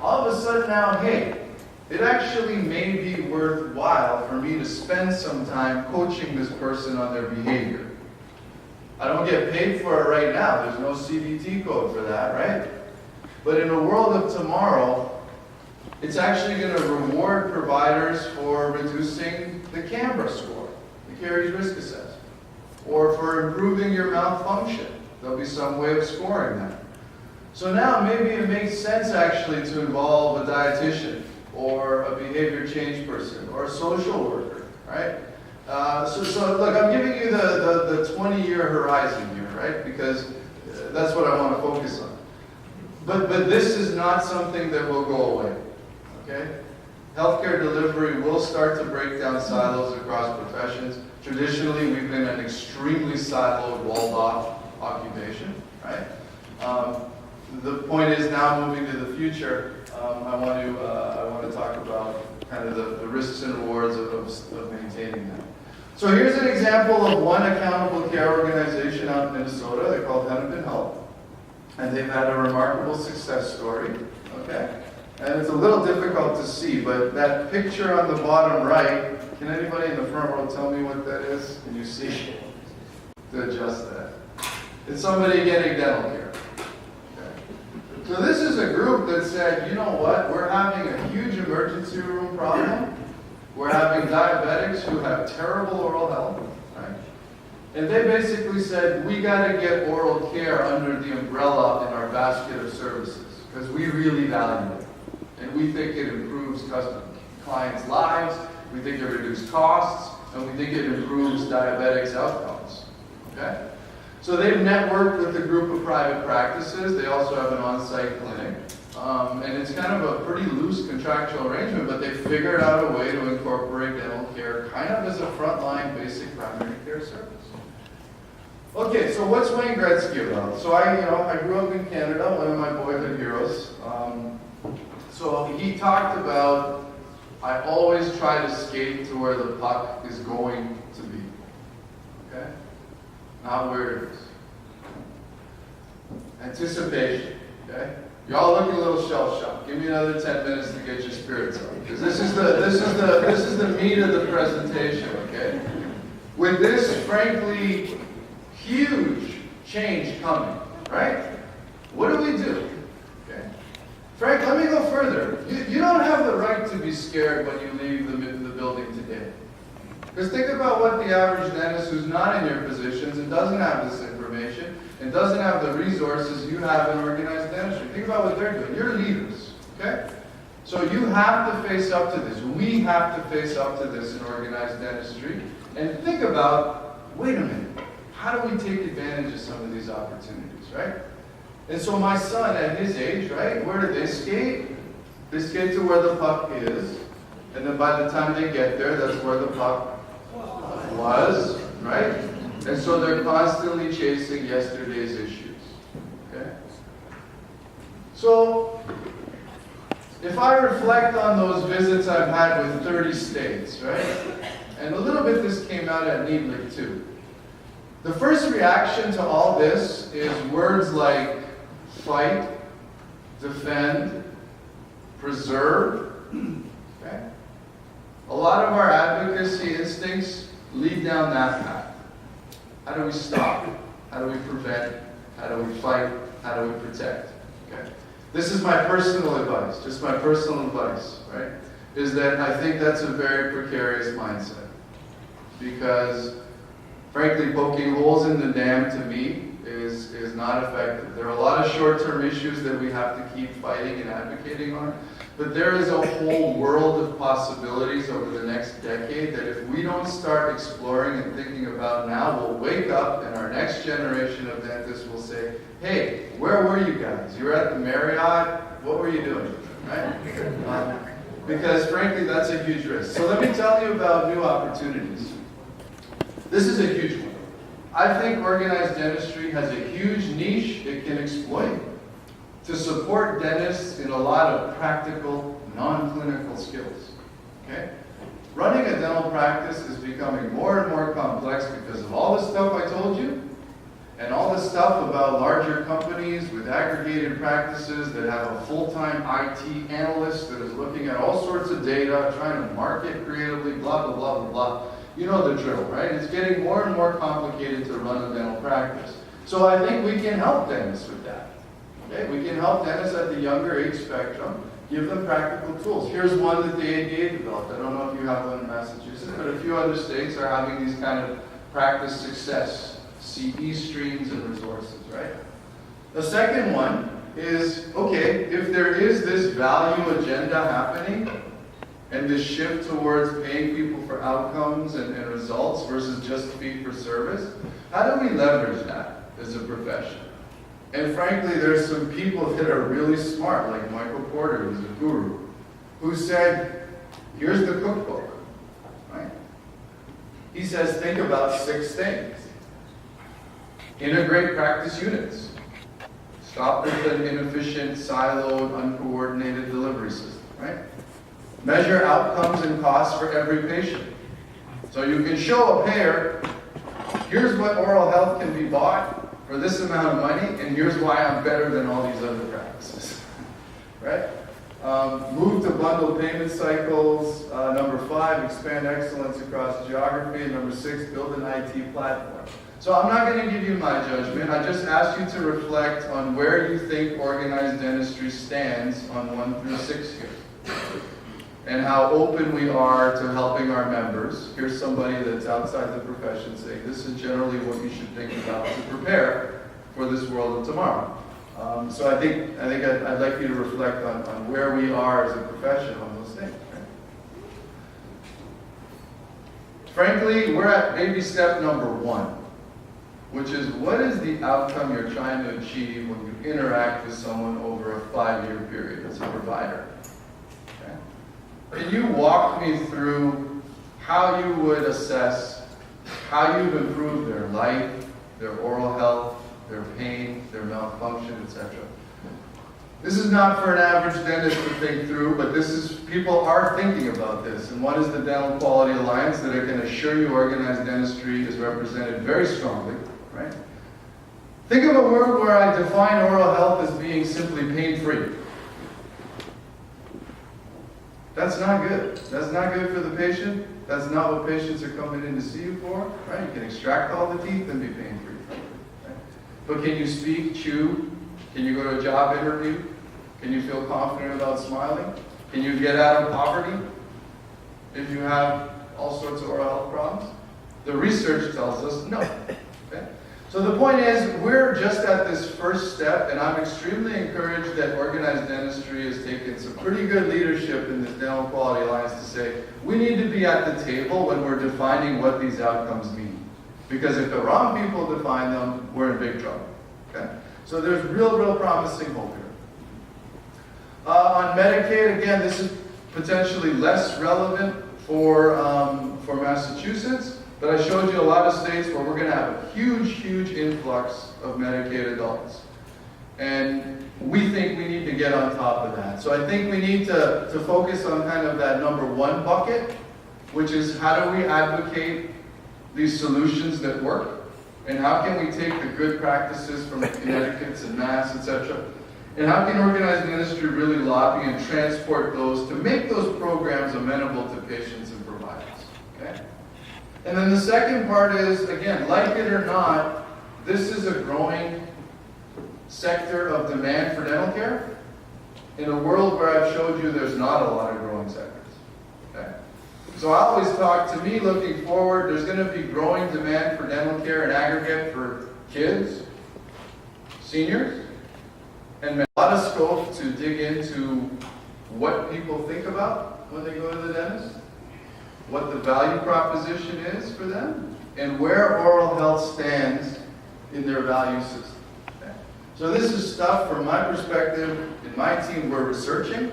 all of a sudden now, hey, it actually may be worthwhile for me to spend some time coaching this person on their behavior. I don't get paid for it right now. There's no CBT code for that, right? But in a world of tomorrow, it's actually going to reward providers for reducing the Canberra score, the Caries Risk Assessment, or for improving your mouth function. There'll be some way of scoring that. So now maybe it makes sense actually to involve a dietitian or a behavior change person or a social worker, right? So look, I'm giving you the 20-year horizon here, right? Because that's what I want to focus on. But this is not something that will go away, okay? Healthcare delivery will start to break down silos across professions. Traditionally, we've been an extremely siloed, walled-off occupation, right? The point is now moving to the future, I want to talk about kind of the risks and rewards of maintaining that. So here's an example of one accountable care organization out in Minnesota. They're called Hennepin Health. And they've had a remarkable success story, okay? And it's a little difficult to see, but that picture on the bottom right, can anybody in the front row tell me what that is? Can you see? To adjust that. It's somebody getting dental care. Okay. So this is a group that said, you know what, we're having a huge emergency room problem. We're having diabetics who have terrible oral health, right? And they basically said, we got to get oral care under the umbrella in our basket of services because we really value it. And we think it improves clients' lives, we think it reduces costs, and we think it improves diabetics' outcomes. Okay? So they've networked with a group of private practices. They also have an on-site clinic. And it's kind of a pretty loose contractual arrangement, but they figured out a way to incorporate dental care kind of as a frontline basic primary care service. Okay, so what's Wayne Gretzky about? So I grew up in Canada, one of my boyhood heroes. So he talked about, I always try to skate to where the puck is going to be. Okay? Not where it is. Anticipation. Okay? Y'all looking a little shell-shocked. Give me another 10 minutes to get your spirits up. Because this is the meat of the presentation, okay? With this, frankly, huge change coming, right? What do we do? Okay. Frank, let me go further. You don't have the right to be scared when you leave the building today. Because think about what the average dentist who's not in your positions and doesn't have this information and doesn't have the resources you have in organized dentistry. Think about what they're doing. You're leaders, okay? So you have to face up to this. We have to face up to this in organized dentistry and think about, wait a minute, how do we take advantage of some of these opportunities, right? And so my son at his age, right, where do they skate? They skate to where the puck is, and then by the time they get there, that's where the puck was, right? And so they're constantly chasing yesterday's issues, okay? So, if I reflect on those visits I've had with 30 states, right? And a little bit this came out at Needlick too. The first reaction to all this is words like fight, defend, preserve, okay? A lot of our advocacy instincts lead down that path. How do we stop? How do we prevent? How do we fight? How do we protect? Okay? This is my personal advice, just my personal advice, right? Is that I think that's a very precarious mindset. Because, frankly, poking holes in the dam to me is not effective. There are a lot of short-term issues that we have to keep fighting and advocating on. But there is a whole world of possibilities over the next decade that if we don't start exploring and thinking about now, we'll wake up and our next generation of dentists will say, hey, where were you guys? You were at the Marriott? What were you doing? Right? Because frankly, that's a huge risk. So let me tell you about new opportunities. This is a huge one. I think organized dentistry has a huge niche it can exploit to support dentists in a lot of practical, non-clinical skills. Okay? Running a dental practice is becoming more and more complex because of all the stuff I told you, and all the stuff about larger companies with aggregated practices that have a full-time IT analyst that is looking at all sorts of data, trying to market creatively, blah, blah, blah, blah, blah. You know the drill, right? It's getting more and more complicated to run a dental practice. So I think we can help dentists with that. Okay? We can help dentists at the younger age spectrum, give them practical tools. Here's one that the ADA developed. I don't know if you have one in Massachusetts, but a few other states are having these kind of practice success CE streams and resources, right? The second one is, okay, if there is this value agenda happening, and this shift towards paying people for outcomes and results versus just fee for service, how do we leverage that as a profession? And frankly, there's some people that are really smart, like Michael Porter, who's a guru, who said, here's the cookbook, right? He says, think about 6 things. Integrate practice units. Stop with an inefficient, siloed, uncoordinated delivery system, right? Measure outcomes and costs for every patient. So you can show a payer, here's what oral health can be bought for this amount of money, and here's why I'm better than all these other practices, right? Move to bundle payment cycles. Number 5, expand excellence across geography. And number 6, build an IT platform. So I'm not going to give you my judgment. I just asked you to reflect on where you think organized dentistry stands on 1 through 6 here. And how open we are to helping our members. Here's somebody that's outside the profession saying this is generally what you should think about to prepare for this world of tomorrow. So I think I'd like you to reflect on where we are as a profession on those things. Right? Frankly, we're at baby step number 1, which is what is the outcome you're trying to achieve when you interact with someone over a 5-year period as a provider? Okay? Can you walk me through how you would assess how you've improved their life, their oral health, their pain, their malfunction, etc. This is not for an average dentist to think through, but people are thinking about this. And one is the Dental Quality Alliance that I can assure you organized dentistry is represented very strongly, right? Think of a world where I define oral health as being simply pain-free. That's not good. That's not good for the patient. That's not what patients are coming in to see you for, right? You can extract all the teeth and be pain-free. But can you speak, chew? Can you go to a job interview? Can you feel confident about smiling? Can you get out of poverty if you have all sorts of oral health problems? The research tells us no. Okay? So the point is, we're just at this first step, and I'm extremely encouraged that organized dentistry has taken some pretty good leadership in this Dental Quality Alliance to say, we need to be at the table when we're defining what these outcomes mean. Because if the wrong people define them, we're in big trouble. Okay? So there's real promising hope here. On Medicaid, again, this is potentially less relevant for Massachusetts, but I showed you a lot of states where we're going to have a huge influx of Medicaid adults. And we think we need to get on top of that. So I think we need to focus on kind of that number 1 bucket, which is how do we advocate these solutions that work, and how can we take the good practices from Connecticut and Mass, etc., and how can organized dentistry really lobby and transport those to make those programs amenable to patients and providers. Okay? And then the second part is, again, like it or not, this is a growing sector of demand for dental care in a world where I've showed you there's not a lot of growing sectors. Okay? So I always talk, to me, looking forward, there's going to be growing demand for dental care in aggregate for kids, seniors, and a lot of scope to dig into what people think about when they go to the dentist, what the value proposition is for them, and where oral health stands in their value system. Okay? So this is stuff, from my perspective, in my team, we're researching.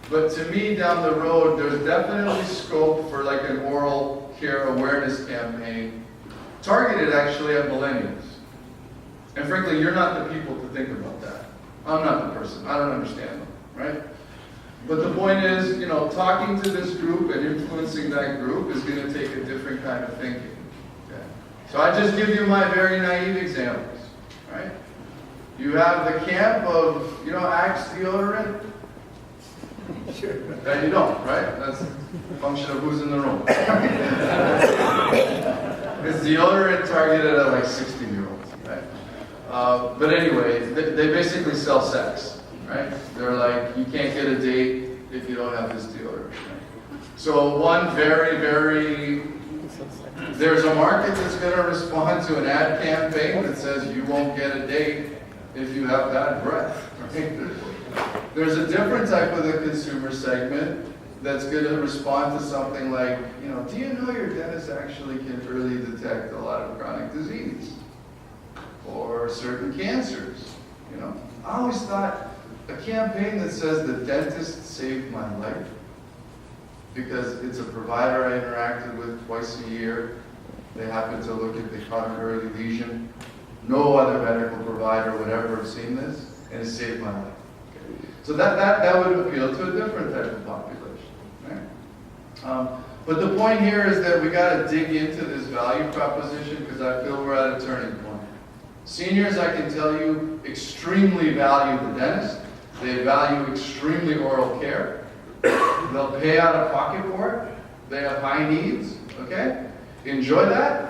But to me, down the road, there's definitely scope for like an oral care awareness campaign, targeted actually at millennials. And frankly, you're not the people to think about that. I'm not the person. I don't understand them, right? But the point is, talking to this group and influencing that group is going to take a different kind of thinking. Okay? So I just give you my very naive examples, right? You have the camp of, Axe deodorant. That you don't, right? That's a function of who's in the room. It's deodorant targeted at like 16-year-olds, right? But anyway, they basically sell sex, right? They're like, you can't get a date if you don't have this deodorant. Right? So one there's a market that's going to respond to an ad campaign that says you won't get a date if you have bad breath, right? There's a different type of the consumer segment that's going to respond to something like, do you know your dentist actually can early detect a lot of chronic disease or certain cancers? I always thought a campaign that says the dentist saved my life because it's a provider I interacted with twice a year. They happen to look at the caught an early lesion. No other medical provider would ever have seen this, and it saved my life. Okay. So that would appeal to a different type of population. Right? But the point here is that we got to dig into this value proposition because I feel we're at a turning point. Seniors, I can tell you, extremely value the dentist. They value extremely oral care. They'll pay out of pocket for it. They have high needs. Okay? Enjoy that.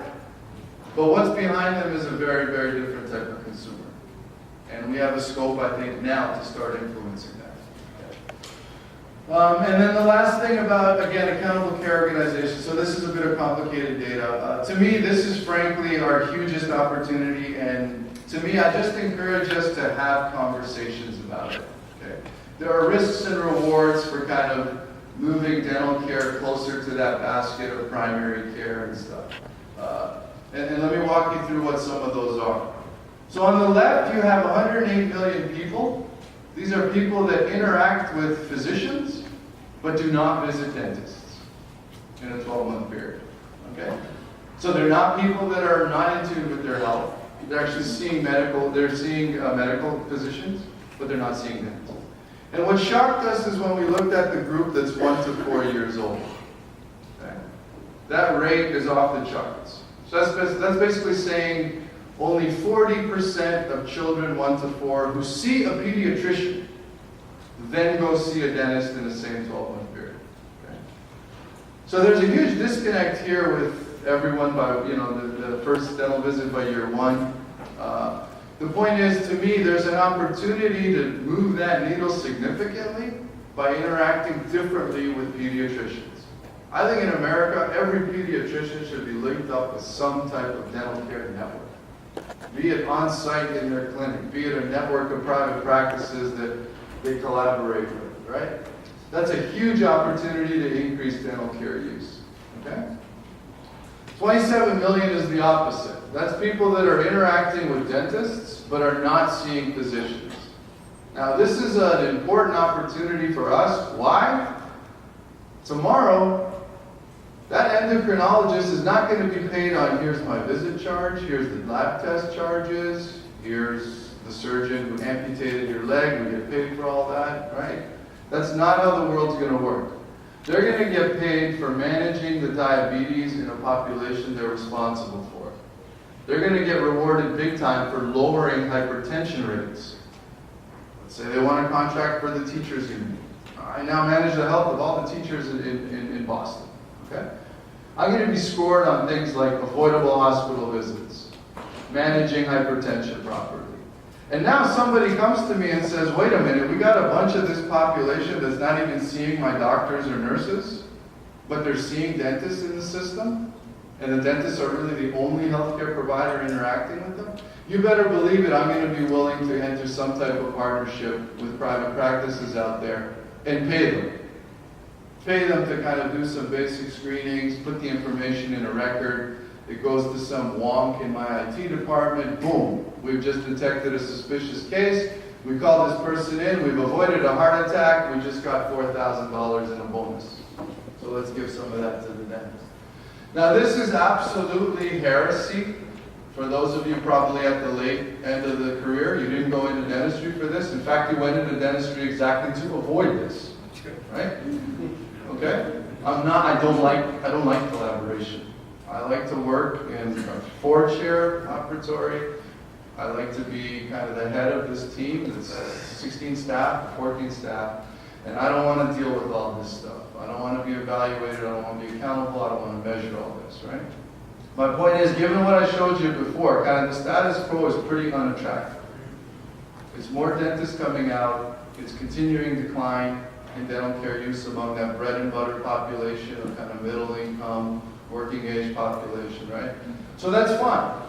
But what's behind them is a very, very different type of consumer. And we have a scope, I think, now to start influencing that. And then the last thing about, again, accountable care organizations. So this is a bit of complicated data. To me, this is frankly our hugest opportunity. And to me, I just encourage us to have conversations about it. Okay? There are risks and rewards for kind of moving dental care closer to that basket of primary care and stuff. And let me walk you through what some of those are. So on the left, you have 108 million people. These are people that interact with physicians, but do not visit dentists in a 12-month period. Okay? So they're not people that are not in tune with their health. They're actually seeing medical physicians, but they're not seeing dentists. And what shocked us is when we looked at the group that's 1 to 4 years old. Okay? That rate is off the charts. So that's basically saying only 40% of children 1 to 4 who see a pediatrician then go see a dentist in the same 12-month period. Okay? So there's a huge disconnect here with everyone by, the first dental visit by year 1. The point is, to me, there's an opportunity to move that needle significantly by interacting differently with pediatricians. I think in America, every pediatrician should be linked up with some type of dental care network. Be it on-site in their clinic, be it a network of private practices that they collaborate with, right? That's a huge opportunity to increase dental care use, okay? 27 million is the opposite. That's people that are interacting with dentists, but are not seeing physicians. Now, this is an important opportunity for us. Why? Tomorrow, that endocrinologist is not going to be paid on here's my visit charge, here's the lab test charges, here's the surgeon who amputated your leg, we get paid for all that, right? That's not how the world's going to work. They're going to get paid for managing the diabetes in a population they're responsible for. They're going to get rewarded big time for lowering hypertension rates. Let's say they want a contract for the teachers union. I now manage the health of all the teachers in Boston. Okay? I'm going to be scored on things like avoidable hospital visits, managing hypertension properly. And now somebody comes to me and says, wait a minute, we got a bunch of this population that's not even seeing my doctors or nurses, but they're seeing dentists in the system, and the dentists are really the only healthcare provider interacting with them. You better believe it, I'm going to be willing to enter some type of partnership with private practices out there and pay them. Pay them to kind of do some basic screenings, put the information in a record. It goes to some wonk in my IT department. Boom, we've just detected a suspicious case. We call this person in. We've avoided a heart attack. We just got $4,000 in a bonus. So let's give some of that to the dentist. Now, this is absolutely heresy. For those of you probably at the late end of the career, you didn't go into dentistry for this. In fact, you went into dentistry exactly to avoid this. Right? Okay? I don't like collaboration. I like to work in a 4-chair operatory. I like to be kind of the head of this team. It's 16 staff, 14 staff, and I don't want to deal with all this stuff. I don't want to be evaluated. I don't want to be accountable. I don't want to measure all this, right? My point is, given what I showed you before, kind of the status quo is pretty unattractive. It's more dentists coming out. It's continuing decline in dental care use among that bread and butter population of kind of middle income, working age population, right? So that's fine.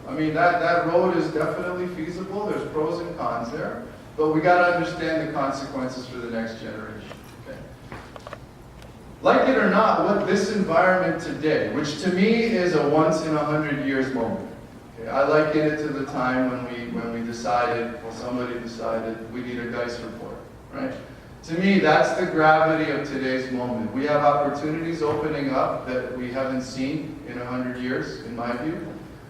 I mean, that road is definitely feasible. There's pros and cons there. But we got to understand the consequences for the next generation. Okay? Like it or not, what this environment today, which to me is a once in 100 years moment. Okay? I liken it to the time when we decided, well, somebody decided we need a Geist report, right? To me, that's the gravity of today's moment. We have opportunities opening up that we haven't seen in 100 years, in my view.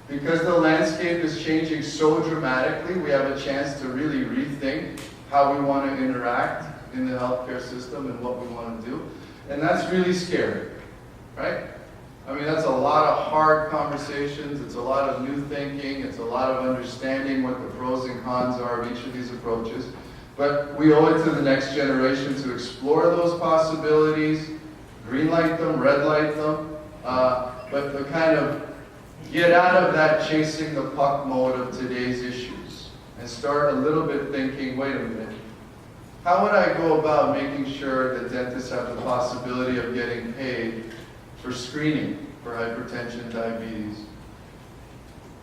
Because the landscape is changing so dramatically, we have a chance to really rethink how we want to interact in the healthcare system and what we want to do. And that's really scary, right? I mean, that's a lot of hard conversations, it's a lot of new thinking, it's a lot of understanding what the pros and cons are of each of these approaches. But we owe it to the next generation to explore those possibilities, green light them, red light them, but to kind of get out of that chasing the puck mode of today's issues and start a little bit thinking, wait a minute, how would I go about making sure that dentists have the possibility of getting paid for screening for hypertension, diabetes?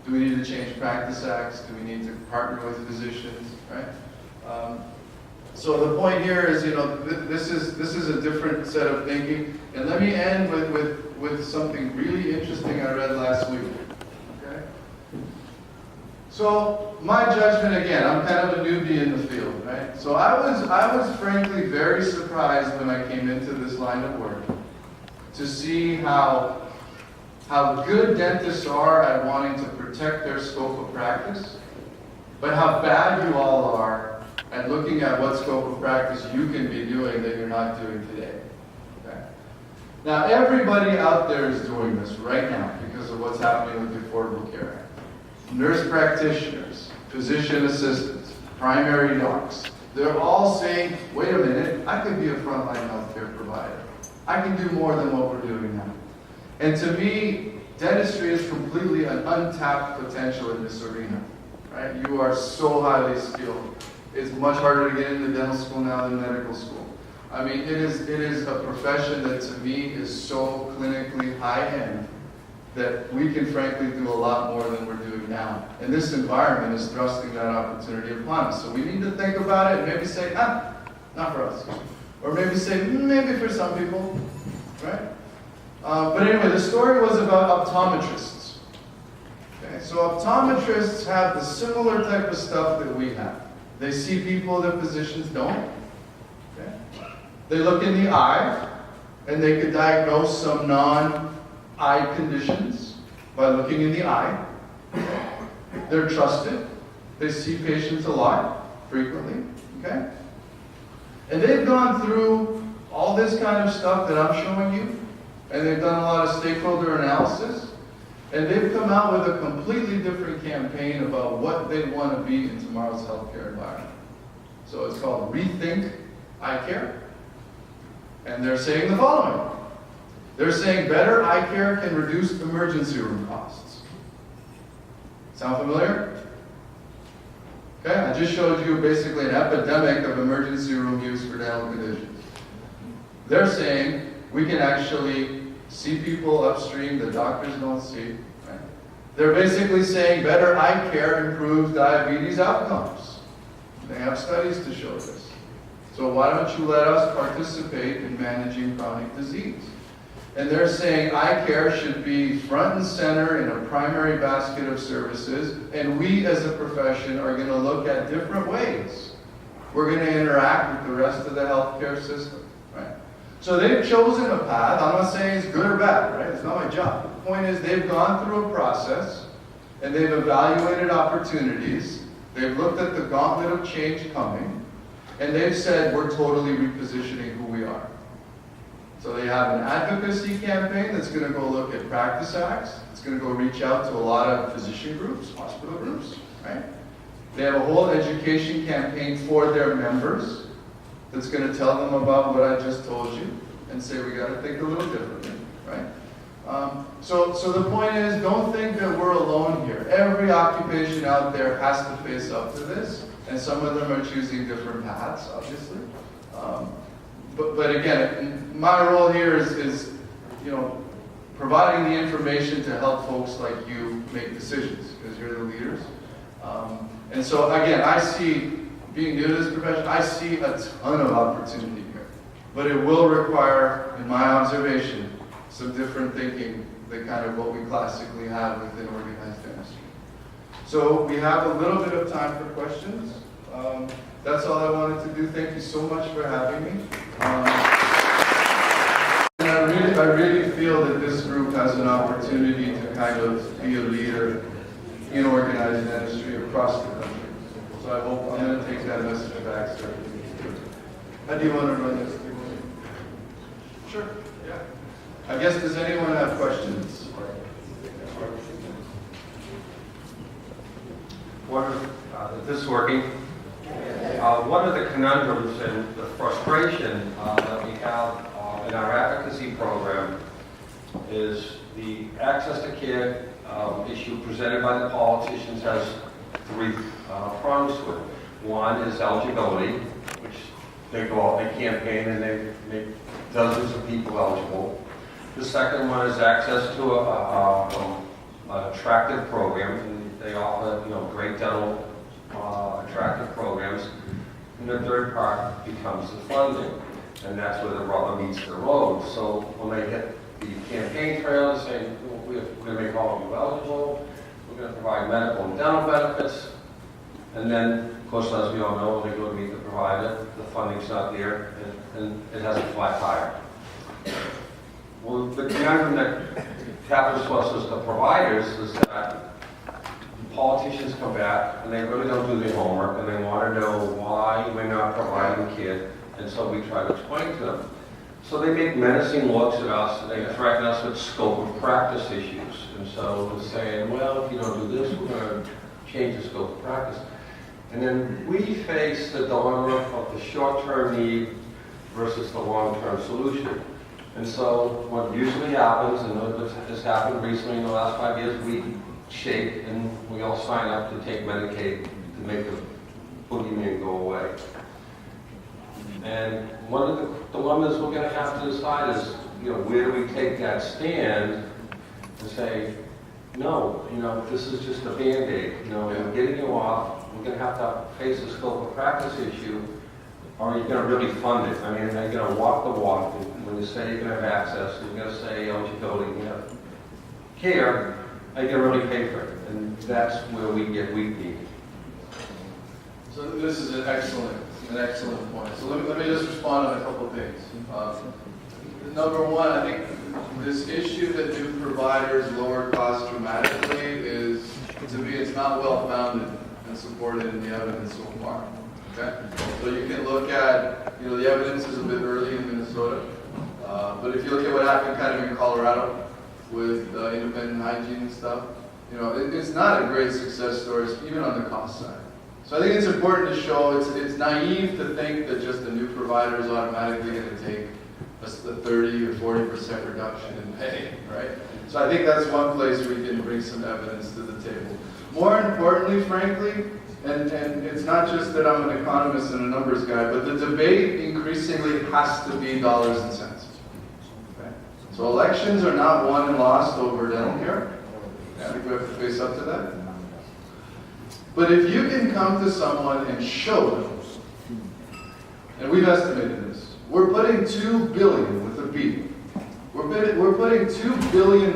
Do we need to change practice acts? Do we need to partner with physicians, right? So the point here is, this is a different set of thinking. And let me end with something really interesting I read last week. Okay? So my judgment, again, I'm kind of a newbie in the field, right? So I was frankly very surprised when I came into this line of work to see how good dentists are at wanting to protect their scope of practice, but how bad you all are at looking at what scope of practice you can be doing that you're not doing today. Okay? Now, everybody out there is doing this right now because of what's happening with the Affordable Care Act. Nurse practitioners, physician assistants, primary docs, they're all saying, wait a minute, I could be a frontline healthcare provider. I can do more than what we're doing now. And to me, dentistry is completely an untapped potential in this arena. Right? You are so highly skilled. It's much harder to get into dental school now than medical school. I mean, it is a profession that to me is so clinically high-end that we can frankly do a lot more than we're doing now. And this environment is thrusting that opportunity upon us. So we need to think about it and maybe say, not for us. Or maybe say, maybe for some people, right? But anyway, the story was about optometrists. Okay, so optometrists have the similar type of stuff that we have. They see people that physicians don't. Okay? They look in the eye, and they could diagnose some non-eye conditions by looking in the eye. They're trusted. They see patients a lot, frequently. Okay? And they've gone through all this kind of stuff that I'm showing you, and they've done a lot of stakeholder analysis, and they've come out with a completely different campaign about what they want to be in tomorrow's healthcare environment. So it's called Rethink Eye Care, and they're saying the following. They're saying better eye care can reduce emergency room costs. Sound familiar? Okay, I just showed you basically an epidemic of emergency room use for dental conditions. They're saying we can actually see people upstream that doctors don't see. Right? They're basically saying better eye care improves diabetes outcomes. They have studies to show this. So why don't you let us participate in managing chronic disease? And they're saying eye care should be front and center in a primary basket of services, and we as a profession are going to look at different ways we're going to interact with the rest of the healthcare system. Right? So they've chosen a path. I'm not saying it's good or bad, right? It's not my job. The point is they've gone through a process, and they've evaluated opportunities. They've looked at the gauntlet of change coming, and they've said we're totally repositioning who we are. So they have an advocacy campaign that's going to go look at practice acts. It's going to go reach out to a lot of physician groups, hospital groups, right? They have a whole education campaign for their members that's going to tell them about what I just told you and say we got to think a little differently, right? So the point is, don't think that we're alone here. Every occupation out there has to face up to this, and some of them are choosing different paths, obviously. But again, my role here is providing the information to help folks like you make decisions, because you're the leaders. And so again, I see, being new to this profession, I see a ton of opportunity here. But it will require, in my observation, some different thinking than kind of what we classically have within organized dentistry. So we have a little bit of time for questions. That's all I wanted to do. Thank you so much for having me. And I really feel that this group has an opportunity to kind of be a leader in organized dentistry across the country. So I hope I'm going to take that message back, sir. How do you want to run this? Sure. Yeah. I guess, does anyone have questions? Is this working? One of the conundrums and the frustration that we have in our advocacy program is the access to care issue presented by the politicians has three prongs to it. One is eligibility, which they go out, they campaign, and they make dozens of people eligible. The second one is access to an attractive program, and they offer, great dental attractive programs. And the third part becomes the funding, and that's where the rubber meets the road. So when they hit the campaign trail saying, we're going to make all of you eligible, we're going to provide medical and dental benefits, and then, of course, as we all know, when they go to meet the provider, the funding's not there, and it has a flat tire. Well, the conundrum that happens to us as the providers is that politicians come back and they really don't do their homework and they want to know why we're not providing care, and so we try to explain to them. So they make menacing looks at us and they threaten us with scope of practice issues. And so they're saying, well, if you don't do this, we're going to change the scope of practice. And then we face the dilemma of the short-term need versus the long-term solution. And so what usually happens, and this happened recently in the last 5 years, we shake and we all sign up to take Medicaid to make the boogeyman go away. And one of the dilemmas we're going to have to decide is, where do we take that stand and say, no, this is just a Band-Aid. We're getting you off. We're going to have to face the scope of practice issue. Or are you going to really fund it? I mean, are you going to walk the walk? When you say you're going to have access, you're going to say eligibility, care, are you going to really pay for it? And that's where we get weak-kneed. So this is an excellent point. So let me just respond on a couple of things. Number one, I think this issue that new providers lower costs dramatically is, to me, it's not well-founded and supported in the evidence so far. Okay? So you can look at, the evidence is a bit early in Minnesota, but if you look at what happened kind of in Colorado with independent hygiene and stuff, it's not a great success story, even on the cost side. So I think it's important to show it's naive to think that just a new provider is automatically going to take a 30 or 40% reduction in pay, right? So I think that's one place we can bring some evidence to the table. More importantly, frankly, and it's not just that I'm an economist and a numbers guy, but the debate increasingly has to be dollars and cents. Okay? So elections are not won and lost over dental care. I think we have to face up to that. But if you can come to someone and show them, and we've estimated this, we're putting $2 billion with a B. We're putting $2 billion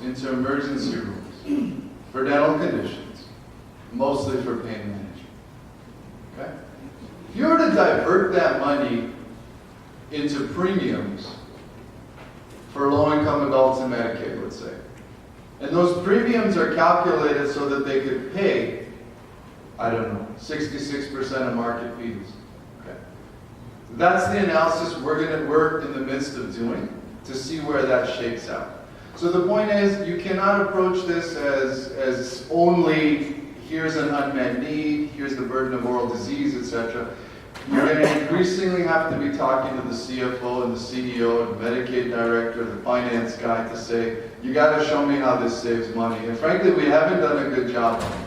into emergency rooms for dental conditions, mostly for pain management. Okay? If you were to divert that money into premiums for low-income adults in Medicaid, let's say, and those premiums are calculated so that they could pay, 66% of market fees. Okay. That's the analysis we're in the midst of doing to see where that shakes out. So the point is, you cannot approach this as only here's an unmet need, here's the burden of oral disease, etc. You're going to increasingly have to be talking to the CFO and the CEO and the Medicaid director, the finance guy to say, you got to show me how this saves money. And frankly, we haven't done a good job on this.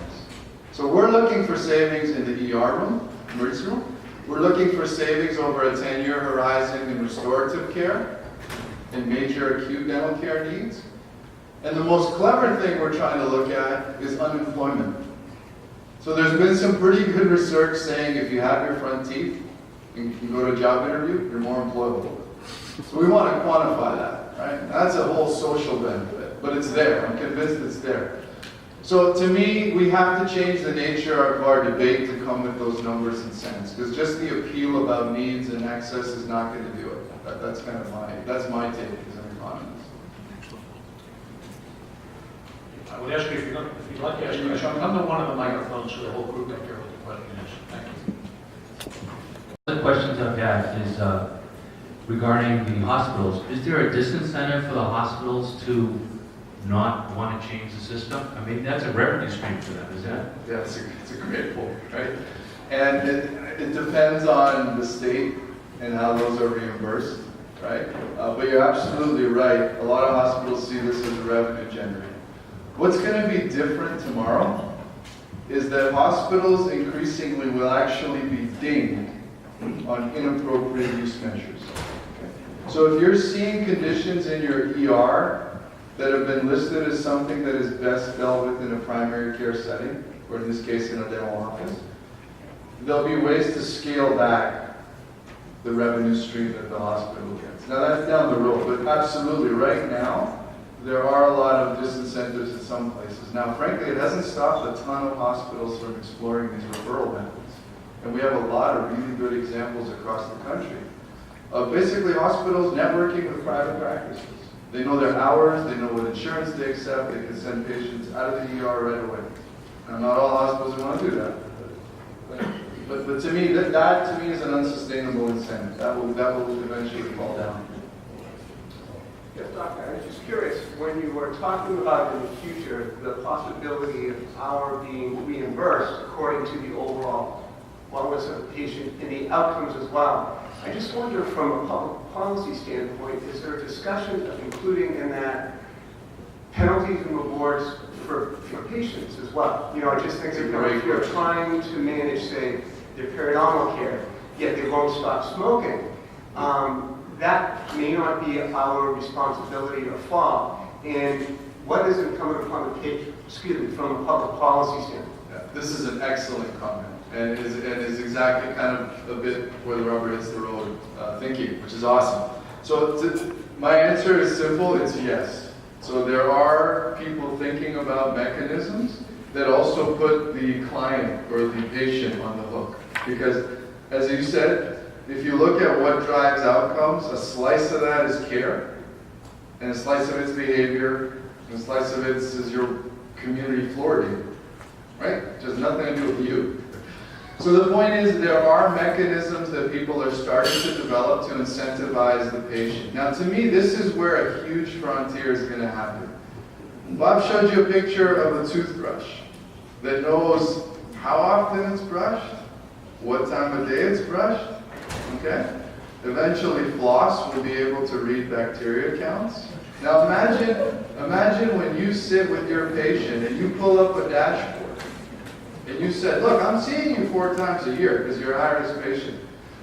So we're looking for savings in the ER room, emergency room. We're looking for savings over a 10-year horizon in restorative care and major acute dental care needs. And the most clever thing we're trying to look at is unemployment. So there's been some pretty good research saying if you have your front teeth and you can go to a job interview, you're more employable. So we want to quantify that, right? That's a whole social benefit, but it's there. I'm convinced it's there. So to me, we have to change the nature of our debate to come with those numbers and cents, because just the appeal about needs and access is not going to do it. That's kind of my take as an economist. I would ask you if you'd like to ask a question, come to one of the microphones so the whole group can hear what the question is. Thank you. The questions I've got is regarding the hospitals. Is there a disincentive for the hospitals to not want to change the system? I mean, that's a revenue stream for them, is that? Yeah, it's a great point, right? And it depends on the state and how those are reimbursed, right? But you're absolutely right. A lot of hospitals see this as a revenue generator. What's going to be different tomorrow is that hospitals increasingly will actually be dinged on inappropriate use measures. Okay? So if you're seeing conditions in your ER that have been listed as something that is best dealt with in a primary care setting, or in this case in a dental office, there'll be ways to scale back the revenue stream that the hospital gets. Now that's down the road, but absolutely right now, there are a lot of disincentives in some places. Now frankly, it hasn't stopped a ton of hospitals from exploring these referral methods. And we have a lot of really good examples across the country of basically hospitals networking with private practices. They know their hours, they know what insurance they accept, they can send patients out of the ER right away. Now not all hospitals want to do that. But to me, that to me is an unsustainable incentive. That will eventually fall down. Yes, Doctor, I was just curious, when you were talking about in the future the possibility of our being reimbursed according to the overall wellness of the patient and the outcomes as well, I just wonder from a public policy standpoint, is there a discussion of including in that penalties and rewards for patients as well? You know, I just think that if you're trying to manage, say, their periodontal care, yet they won't stop smoking, that may not be our responsibility or fault. And what is incumbent upon the patient, from a public policy standpoint? Yeah, this is an excellent comment, and is exactly kind of a bit where the rubber hits the road thinking, which is awesome. So my answer is simple, it's yes. So there are people thinking about mechanisms that also put the client or the patient on the hook. Because, as you said, if you look at what drives outcomes, a slice of that is care, and a slice of it's behavior, and a slice of it is your community floor deal, right? It has nothing to do with you. So the point is there are mechanisms that people are starting to develop to incentivize the patient. Now to me, this is where a huge frontier is going to happen. Bob showed you a picture of a toothbrush that knows how often it's brushed, what time of day it's brushed, okay? Eventually floss will be able to read bacteria counts. Now imagine when you sit with your patient and you pull up a dashboard and you said, look, I'm seeing you 4 times a year because you're a high-risk patient.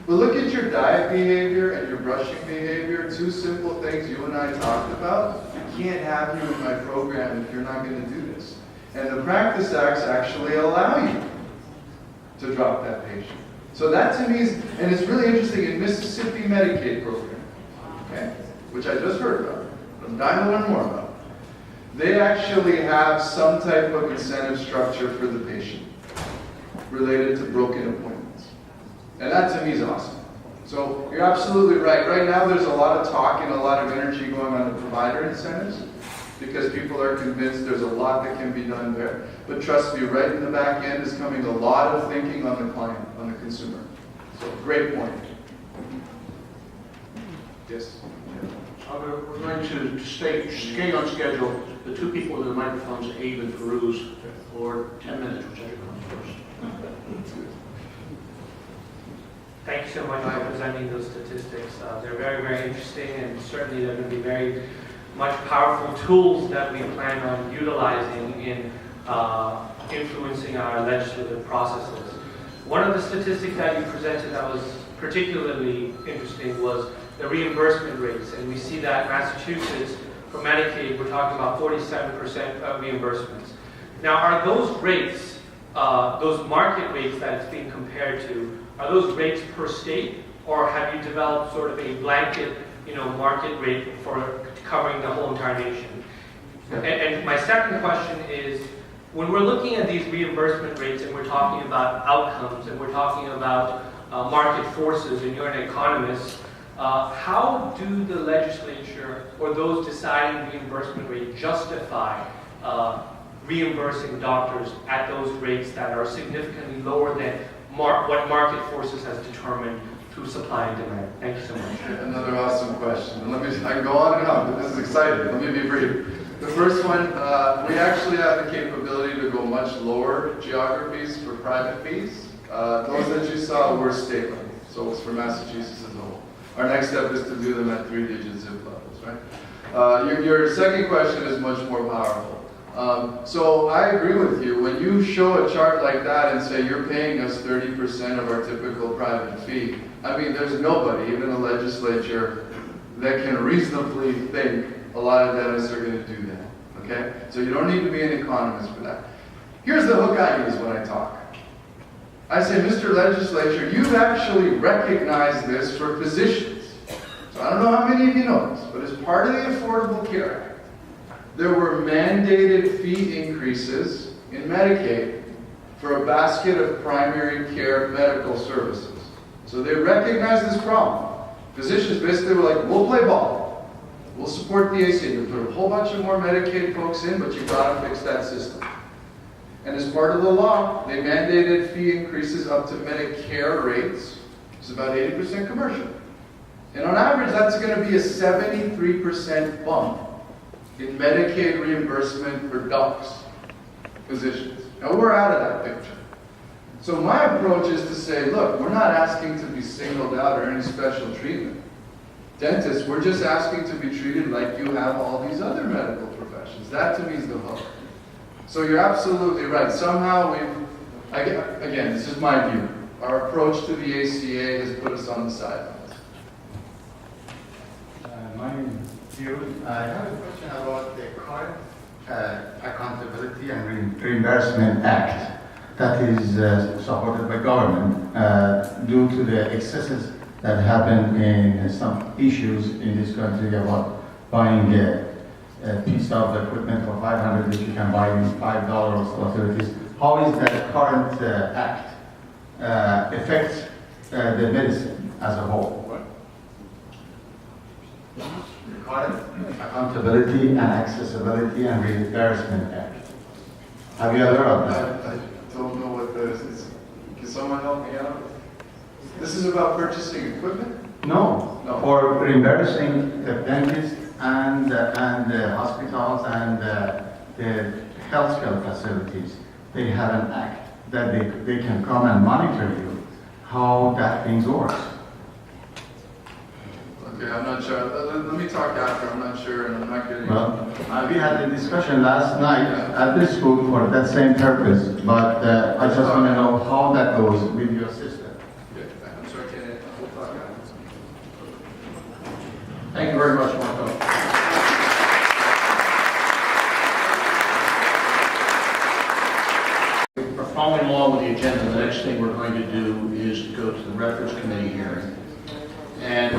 But look at your diet behavior and your brushing behavior, 2 simple things you and I talked about. I can't have you in my program if you're not going to do this. And the Practice Acts actually allow you to drop that patient. So that to me is, and it's really interesting in Mississippi Medicaid program, okay, which I just heard about. I'm dying to learn more about. They actually have some type of incentive structure for the patient related to broken appointments. And that to me is awesome. So you're absolutely right. Right now there's a lot of talk and a lot of energy going on the provider incentives because people are convinced there's a lot that can be done there. But trust me, right in the back end is coming a lot of thinking on the client, on the consumer. So great point. Yes? We're going to stay on schedule. The 2 people with the microphones, Abe and Peruse, for 10 minutes, whichever comes first. Thank you so much for presenting those statistics. They're very, very interesting, and certainly they're going to be very much powerful tools that we plan on utilizing in influencing our legislative processes. One of the statistics that you presented that was particularly interesting was the reimbursement rates, and we see that Massachusetts, for Medicaid, we're talking about 47% of reimbursements. Now, are those rates, those market rates that it's being compared to, are those rates per state, or have you developed sort of a blanket, market rate for covering the whole entire nation? And my second question is, when we're looking at these reimbursement rates and we're talking about outcomes and we're talking about market forces, and you're an economist, how do the legislature or those deciding reimbursement rate justify reimbursing doctors at those rates that are significantly lower than what market forces has determined through supply and demand. Thank you so much. Another awesome question. And I can go on and on, but this is exciting. Let me be brief. The first one, we actually have the capability to go much lower geographies for private fees. Those that you saw were state level, so it's for Massachusetts as a whole. Our next step is to do them at 3-digit zip levels, right? Your second question is much more powerful. So I agree with you. When you show a chart like that and say you're paying us 30% of our typical private fee, I mean, there's nobody, even the legislature, that can reasonably think a lot of dentists are going to do that, okay? So you don't need to be an economist for that. Here's the hook I use when I talk. I say, Mr. Legislature, you've actually recognized this for physicians. So I don't know how many of you know this, but as part of the Affordable Care Act, there were mandated fee increases in Medicaid for a basket of primary care medical services. So they recognized this problem. Physicians basically were like, we'll play ball. We'll support the ACA. You'll put a whole bunch of more Medicaid folks in, but you've got to fix that system. And as part of the law, they mandated fee increases up to Medicare rates. It's about 80% commercial. And on average, that's going to be a 73% bump in Medicaid reimbursement for docs, physicians. Now we're out of that picture. So my approach is to say, look, we're not asking to be singled out or any special treatment. Dentists, we're just asking to be treated like you have all these other medical professions. That to me is the hook. So you're absolutely right. Somehow again, this is my view. Our approach to the ACA has put us on the sidelines. My name is Hugh. I have a question about the current Accountability and Reimbursement Act that is supported by government due to the excesses that happen in some issues in this country about buying a piece of equipment for $500 that you can buy in $5 or so it is. How is that current act affects the medicine as a whole? The current Accountability and Accessibility and Reimbursement Act. Have you ever heard of that? I don't know what this is. Can someone help me out? This is about purchasing equipment? No, No. for reimbursing the dentists and the hospitals and the healthcare facilities. They have an act that they can come and monitor you how that things works. Okay, I'm not sure. Let me talk after. I'm not sure, and I'm not getting. Well, we had a discussion last night at the school for that same purpose, but I just want to know how that goes with your system. Okay, I'm sorry, we'll talk after. Thank you very much, Marco. We're following along with the agenda. The next thing we're going to do is to go to the reference committee hearing. And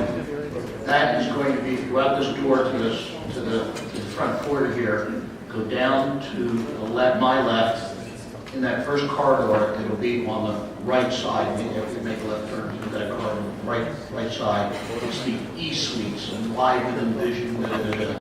that is going to be throughout this door to the front quarter here. Go down to my left. In that first corridor, it'll be on the right side. If you make a left turn into that corridor, right side. It's the E suites and live and envision.